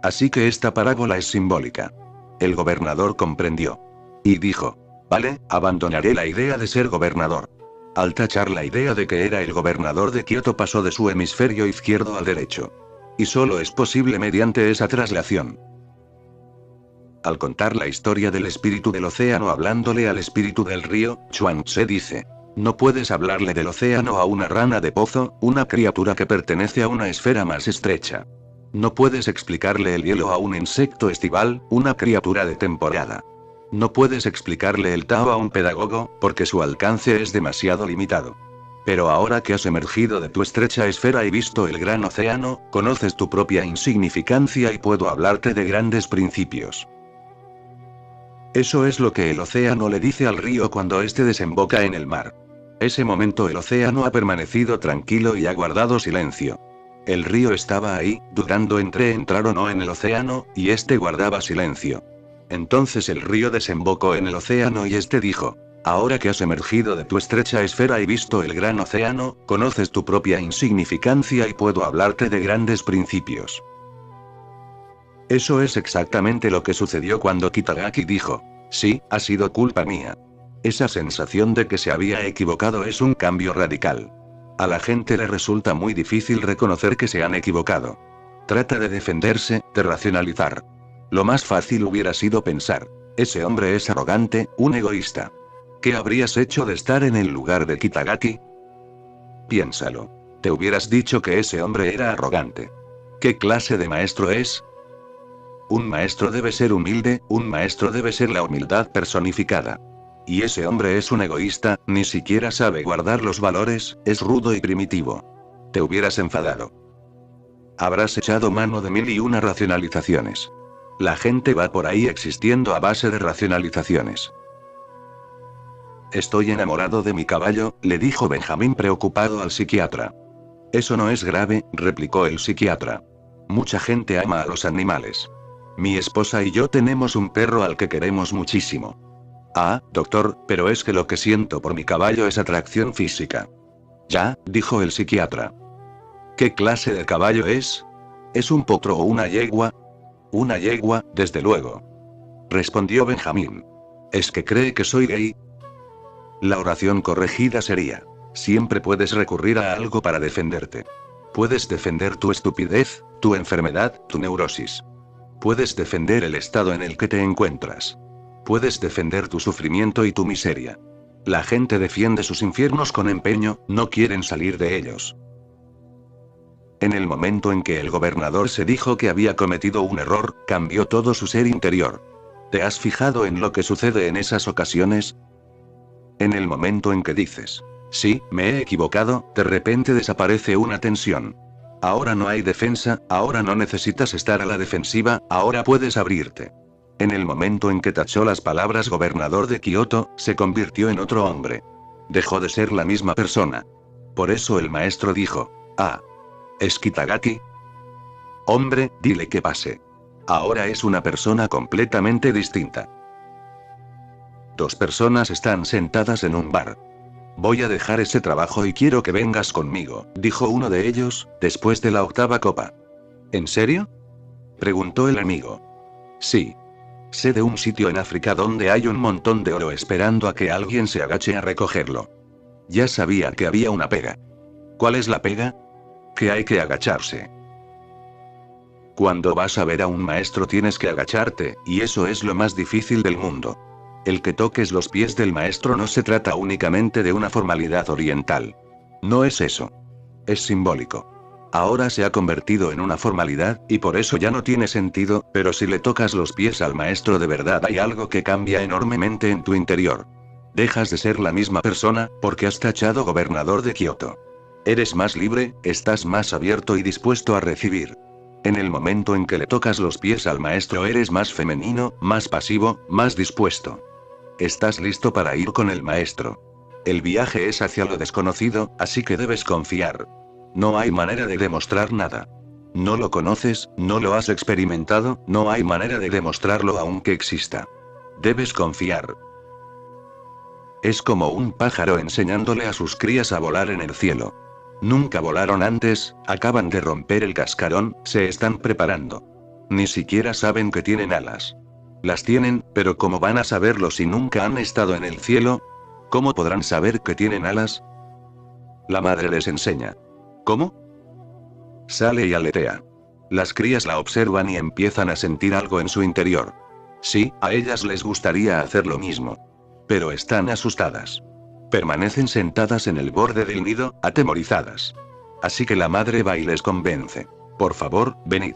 Así que esta parábola es simbólica. El gobernador comprendió. Y dijo: vale, abandonaré la idea de ser gobernador. Al tachar la idea de que era el gobernador de Kioto pasó de su hemisferio izquierdo al derecho. Y solo es posible mediante esa traslación. Al contar la historia del espíritu del océano hablándole al espíritu del río, Chuang-Tse dice: no puedes hablarle del océano a una rana de pozo, una criatura que pertenece a una esfera más estrecha. No puedes explicarle el hielo a un insecto estival, una criatura de temporada. No puedes explicarle el Tao a un pedagogo, porque su alcance es demasiado limitado. Pero ahora que has emergido de tu estrecha esfera y visto el gran océano, conoces tu propia insignificancia y puedo hablarte de grandes principios. Eso es lo que el océano le dice al río cuando éste desemboca en el mar. Ese momento el océano ha permanecido tranquilo y ha guardado silencio. El río estaba ahí, dudando entre entrar o no en el océano, y este guardaba silencio. Entonces el río desembocó en el océano y este dijo: ahora que has emergido de tu estrecha esfera y visto el gran océano, conoces tu propia insignificancia y puedo hablarte de grandes principios. Eso es exactamente lo que sucedió cuando Kitagaki dijo: sí, ha sido culpa mía. Esa sensación de que se había equivocado es un cambio radical. A la gente le resulta muy difícil reconocer que se han equivocado. Trata de defenderse, de racionalizar. Lo más fácil hubiera sido pensar: ese hombre es arrogante, un egoísta. ¿Qué habrías hecho de estar en el lugar de Kitagaki? Piénsalo. Te hubieras dicho que ese hombre era arrogante. ¿Qué clase de maestro es? Un maestro debe ser humilde, un maestro debe ser la humildad personificada. Y ese hombre es un egoísta, ni siquiera sabe guardar los valores, es rudo y primitivo. Te hubieras enfadado. Habrás echado mano de 1001 racionalizaciones. La gente va por ahí existiendo a base de racionalizaciones. Estoy enamorado de mi caballo, le dijo Benjamín preocupado al psiquiatra. Eso no es grave, replicó el psiquiatra. Mucha gente ama a los animales. Mi esposa y yo tenemos un perro al que queremos muchísimo. Ah, doctor, pero es que lo que siento por mi caballo es atracción física. Ya, dijo el psiquiatra. ¿Qué clase de caballo es? ¿Es un potro o una yegua? Una yegua, desde luego. Respondió Benjamín. ¿Es que cree que soy gay? La oración corregida sería: siempre puedes recurrir a algo para defenderte. Puedes defender tu estupidez, tu enfermedad, tu neurosis. Puedes defender el estado en el que te encuentras. Puedes defender tu sufrimiento y tu miseria. La gente defiende sus infiernos con empeño, no quieren salir de ellos. En el momento en que el gobernador se dijo que había cometido un error, cambió todo su ser interior. ¿Te has fijado en lo que sucede en esas ocasiones? En el momento en que dices: sí, me he equivocado, de repente desaparece una tensión. Ahora no hay defensa, ahora no necesitas estar a la defensiva, ahora puedes abrirte. En el momento en que tachó las palabras gobernador de Kioto, se convirtió en otro hombre. Dejó de ser la misma persona. Por eso el maestro dijo: ah, ¿es Kitagaki? Hombre, dile que pase. Ahora es una persona completamente distinta. Dos personas están sentadas en un bar. Voy a dejar ese trabajo y quiero que vengas conmigo, dijo uno de ellos, después de la 8ª copa. ¿En serio?, preguntó el amigo. Sí. Sé de un sitio en África donde hay un montón de oro esperando a que alguien se agache a recogerlo. Ya sabía que había una pega. ¿Cuál es la pega? Que hay que agacharse. Cuando vas a ver a un maestro tienes que agacharte, y eso es lo más difícil del mundo. El que toques los pies del maestro no se trata únicamente de una formalidad oriental. No es eso. Es simbólico. Ahora se ha convertido en una formalidad, y por eso ya no tiene sentido, pero si le tocas los pies al maestro de verdad hay algo que cambia enormemente en tu interior. Dejas de ser la misma persona, porque has tachado gobernador de Kioto. Eres más libre, estás más abierto y dispuesto a recibir. En el momento en que le tocas los pies al maestro eres más femenino, más pasivo, más dispuesto. Estás listo para ir con el maestro. El viaje es hacia lo desconocido, así que debes confiar. No hay manera de demostrar nada. No lo conoces, no lo has experimentado, no hay manera de demostrarlo aunque exista. Debes confiar. Es como un pájaro enseñándole a sus crías a volar en el cielo. Nunca volaron antes, acaban de romper el cascarón, se están preparando. Ni siquiera saben que tienen alas. Las tienen, pero ¿cómo van a saberlo si nunca han estado en el cielo? ¿Cómo podrán saber que tienen alas? La madre les enseña. ¿Cómo? Sale y aletea. Las crías la observan y empiezan a sentir algo en su interior. Sí, a ellas les gustaría hacer lo mismo. Pero están asustadas. Permanecen sentadas en el borde del nido, atemorizadas. Así que la madre va y les convence. Por favor, venid.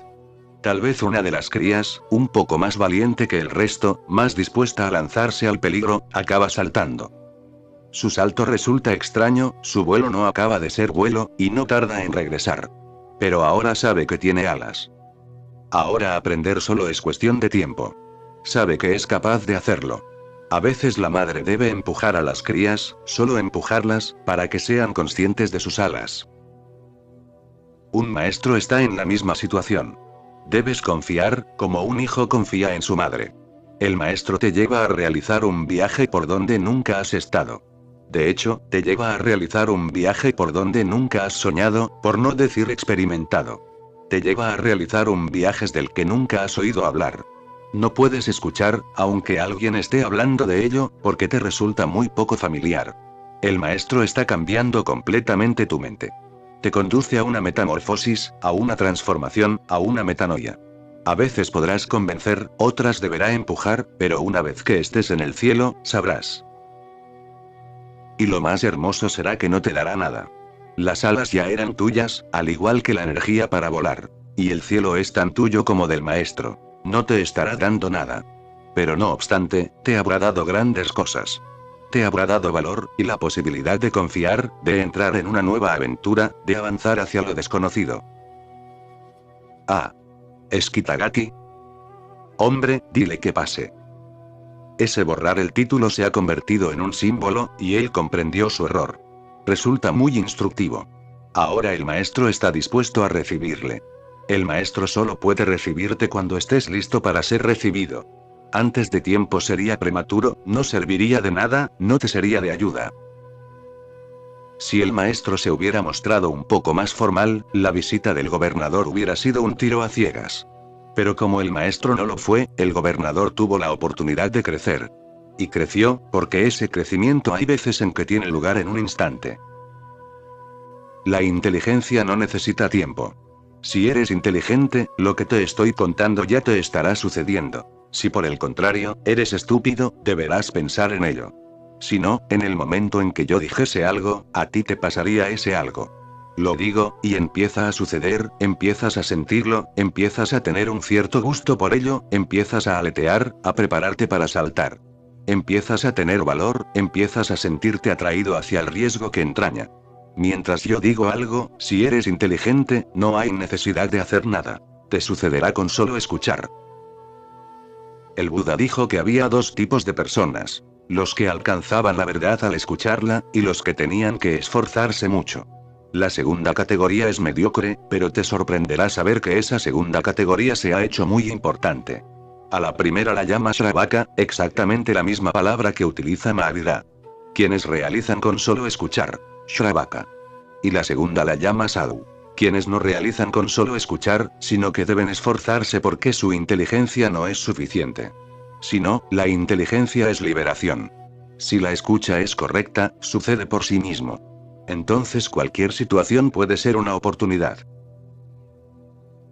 Tal vez una de las crías, un poco más valiente que el resto, más dispuesta a lanzarse al peligro, acaba saltando. Su salto resulta extraño, su vuelo no acaba de ser vuelo, y no tarda en regresar. Pero ahora sabe que tiene alas. Ahora aprender solo es cuestión de tiempo. Sabe que es capaz de hacerlo. A veces la madre debe empujar a las crías, solo empujarlas, para que sean conscientes de sus alas. Un maestro está en la misma situación. Debes confiar, como un hijo confía en su madre. El maestro te lleva a realizar un viaje por donde nunca has estado. De hecho, te lleva a realizar un viaje por donde nunca has soñado, por no decir experimentado. Te lleva a realizar un viaje del que nunca has oído hablar. No puedes escuchar, aunque alguien esté hablando de ello, porque te resulta muy poco familiar. El maestro está cambiando completamente tu mente. Te conduce a una metamorfosis, a una transformación, a una metanoia. A veces podrás convencer, otras deberá empujar, pero una vez que estés en el cielo, sabrás. Y lo más hermoso será que no te dará nada. Las alas ya eran tuyas, al igual que la energía para volar. Y el cielo es tan tuyo como del maestro. No te estará dando nada. Pero no obstante, te habrá dado grandes cosas. Te habrá dado valor, y la posibilidad de confiar, de entrar en una nueva aventura, de avanzar hacia lo desconocido. Ah. ¿Es Kitagaki? Hombre, dile que pase. Ese borrar el título se ha convertido en un símbolo, y él comprendió su error. Resulta muy instructivo. Ahora el maestro está dispuesto a recibirle. El maestro solo puede recibirte cuando estés listo para ser recibido. Antes de tiempo sería prematuro, no serviría de nada, no te sería de ayuda. Si el maestro se hubiera mostrado un poco más formal, la visita del gobernador hubiera sido un tiro a ciegas. Pero como el maestro no lo fue, el gobernador tuvo la oportunidad de crecer. Y creció, porque ese crecimiento hay veces en que tiene lugar en un instante. La inteligencia no necesita tiempo. Si eres inteligente, lo que te estoy contando ya te estará sucediendo. Si por el contrario, eres estúpido, deberás pensar en ello. Si no, en el momento en que yo dijese algo, a ti te pasaría ese algo. Lo digo, y empieza a suceder, empiezas a sentirlo, empiezas a tener un cierto gusto por ello, empiezas a aletear, a prepararte para saltar. Empiezas a tener valor, empiezas a sentirte atraído hacia el riesgo que entraña. Mientras yo digo algo, si eres inteligente, no hay necesidad de hacer nada. Te sucederá con solo escuchar. El Buda dijo que había dos tipos de personas: los que alcanzaban la verdad al escucharla, y los que tenían que esforzarse mucho. La segunda categoría es mediocre, pero te sorprenderá saber que esa segunda categoría se ha hecho muy importante. A la primera la llama Shravaka, exactamente la misma palabra que utiliza Mahavira. Quienes realizan con solo escuchar, Shravaka. Y la segunda la llama Sadhu. Quienes no realizan con solo escuchar, sino que deben esforzarse porque su inteligencia no es suficiente. Si no, la inteligencia es liberación. Si la escucha es correcta, sucede por sí mismo. Entonces cualquier situación puede ser una oportunidad.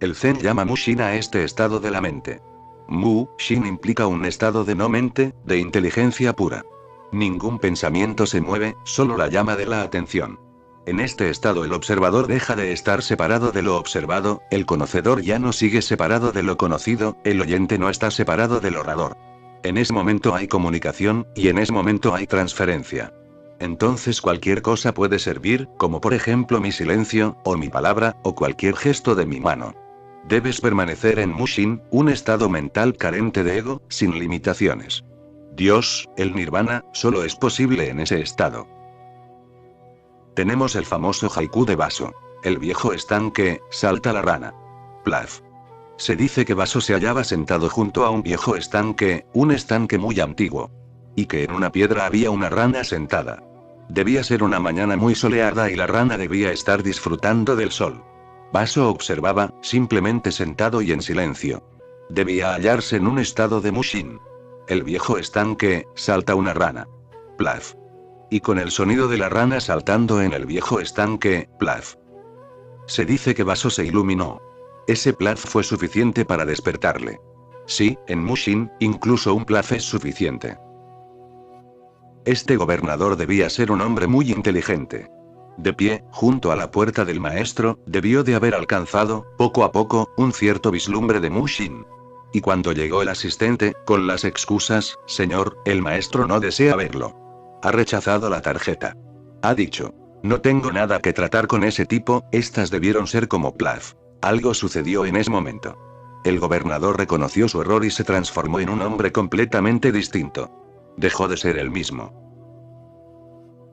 El Zen llama Mushin a este estado de la mente. Mu-shin implica un estado de no mente, de inteligencia pura. Ningún pensamiento se mueve, solo la llama de la atención. En este estado el observador deja de estar separado de lo observado, el conocedor ya no sigue separado de lo conocido, el oyente no está separado del orador. En ese momento hay comunicación, y en ese momento hay transferencia. Entonces cualquier cosa puede servir, como por ejemplo mi silencio, o mi palabra, o cualquier gesto de mi mano. Debes permanecer en Mushin, un estado mental carente de ego, sin limitaciones. Dios, el nirvana, solo es posible en ese estado. Tenemos el famoso haiku de Baso. El viejo estanque, salta la rana. Plaf. Se dice que Baso se hallaba sentado junto a un viejo estanque, un estanque muy antiguo. Y que en una piedra había una rana sentada. Debía ser una mañana muy soleada y la rana debía estar disfrutando del sol. Baso observaba, simplemente sentado y en silencio. Debía hallarse en un estado de Mushin. El viejo estanque, salta una rana. Plaf. Y con el sonido de la rana saltando en el viejo estanque, plaf. Se dice que Baso se iluminó. Ese plaf fue suficiente para despertarle. Sí, en Mushin, incluso un plaf es suficiente. Este gobernador debía ser un hombre muy inteligente. De pie, junto a la puerta del maestro, debió de haber alcanzado, poco a poco, un cierto vislumbre de Mushin. Y cuando llegó el asistente, con las excusas, señor, el maestro no desea verlo. Ha rechazado la tarjeta. Ha dicho: no tengo nada que tratar con ese tipo, estas debieron ser como plaf. Algo sucedió en ese momento. El gobernador reconoció su error y se transformó en un hombre completamente distinto. Dejó de ser el mismo.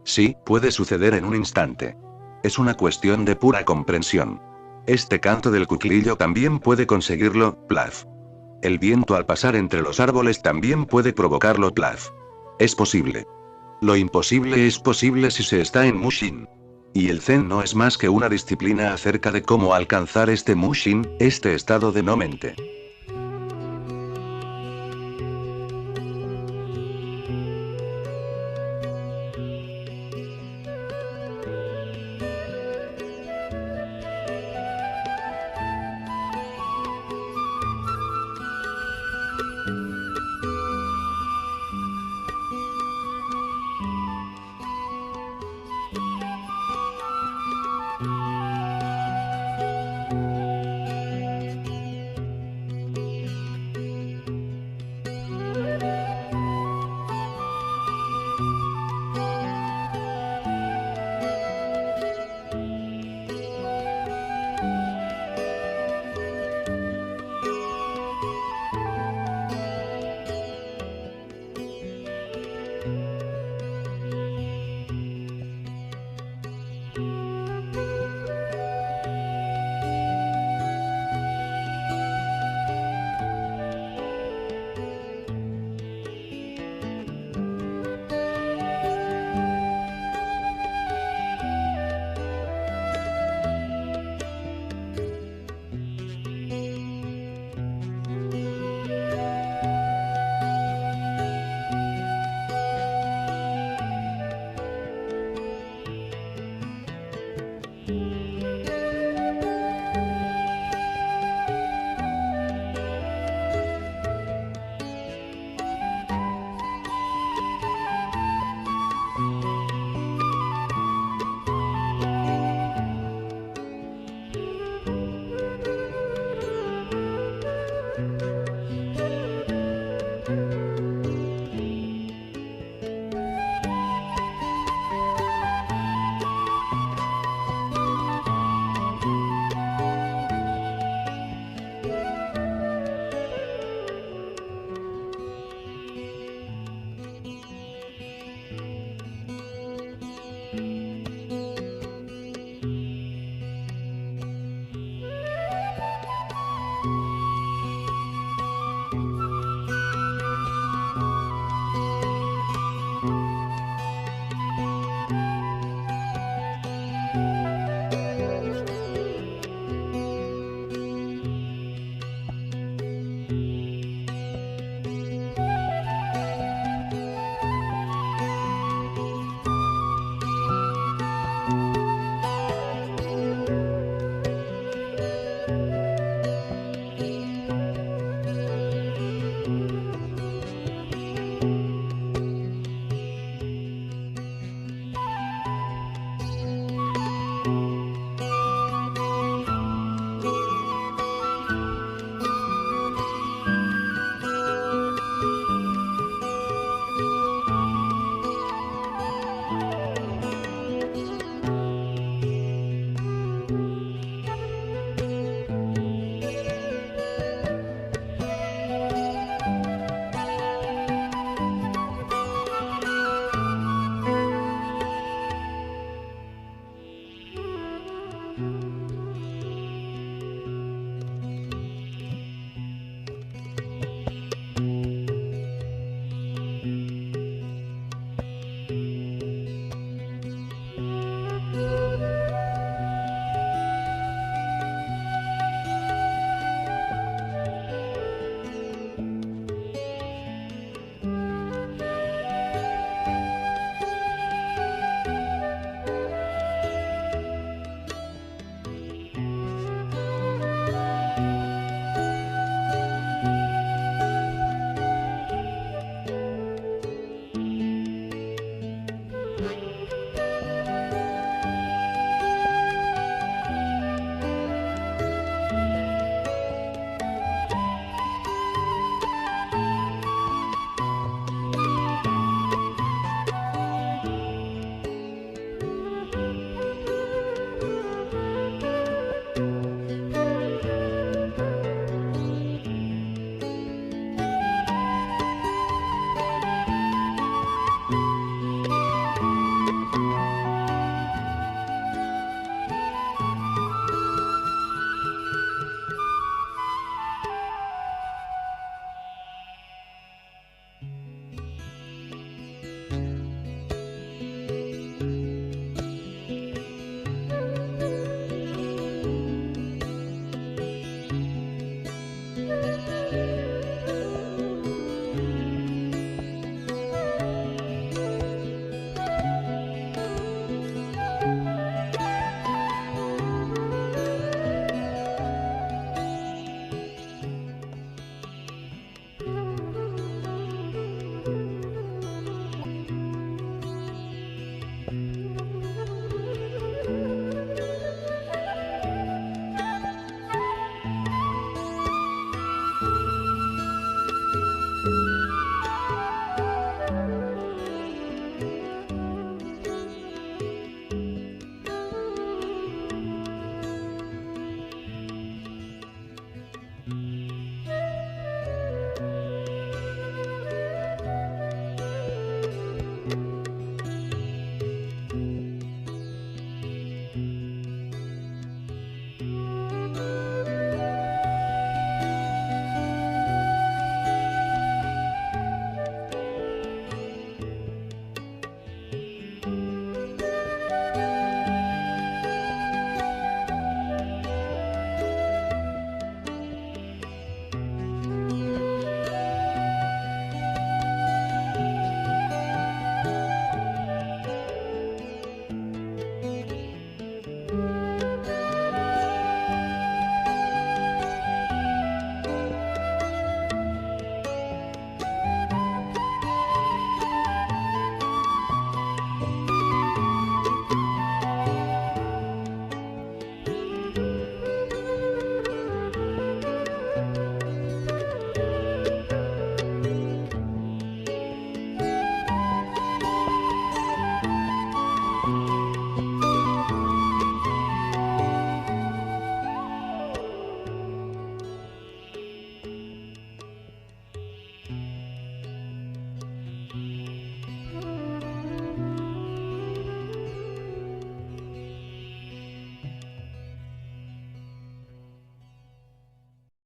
Sí, puede suceder en un instante. Es una cuestión de pura comprensión. Este canto del cuclillo también puede conseguirlo, plaf. El viento al pasar entre los árboles también puede provocarlo, plaf. Es posible. Lo imposible es posible si se está en Mushin. Y el Zen no es más que una disciplina acerca de cómo alcanzar este Mushin, este estado de no mente.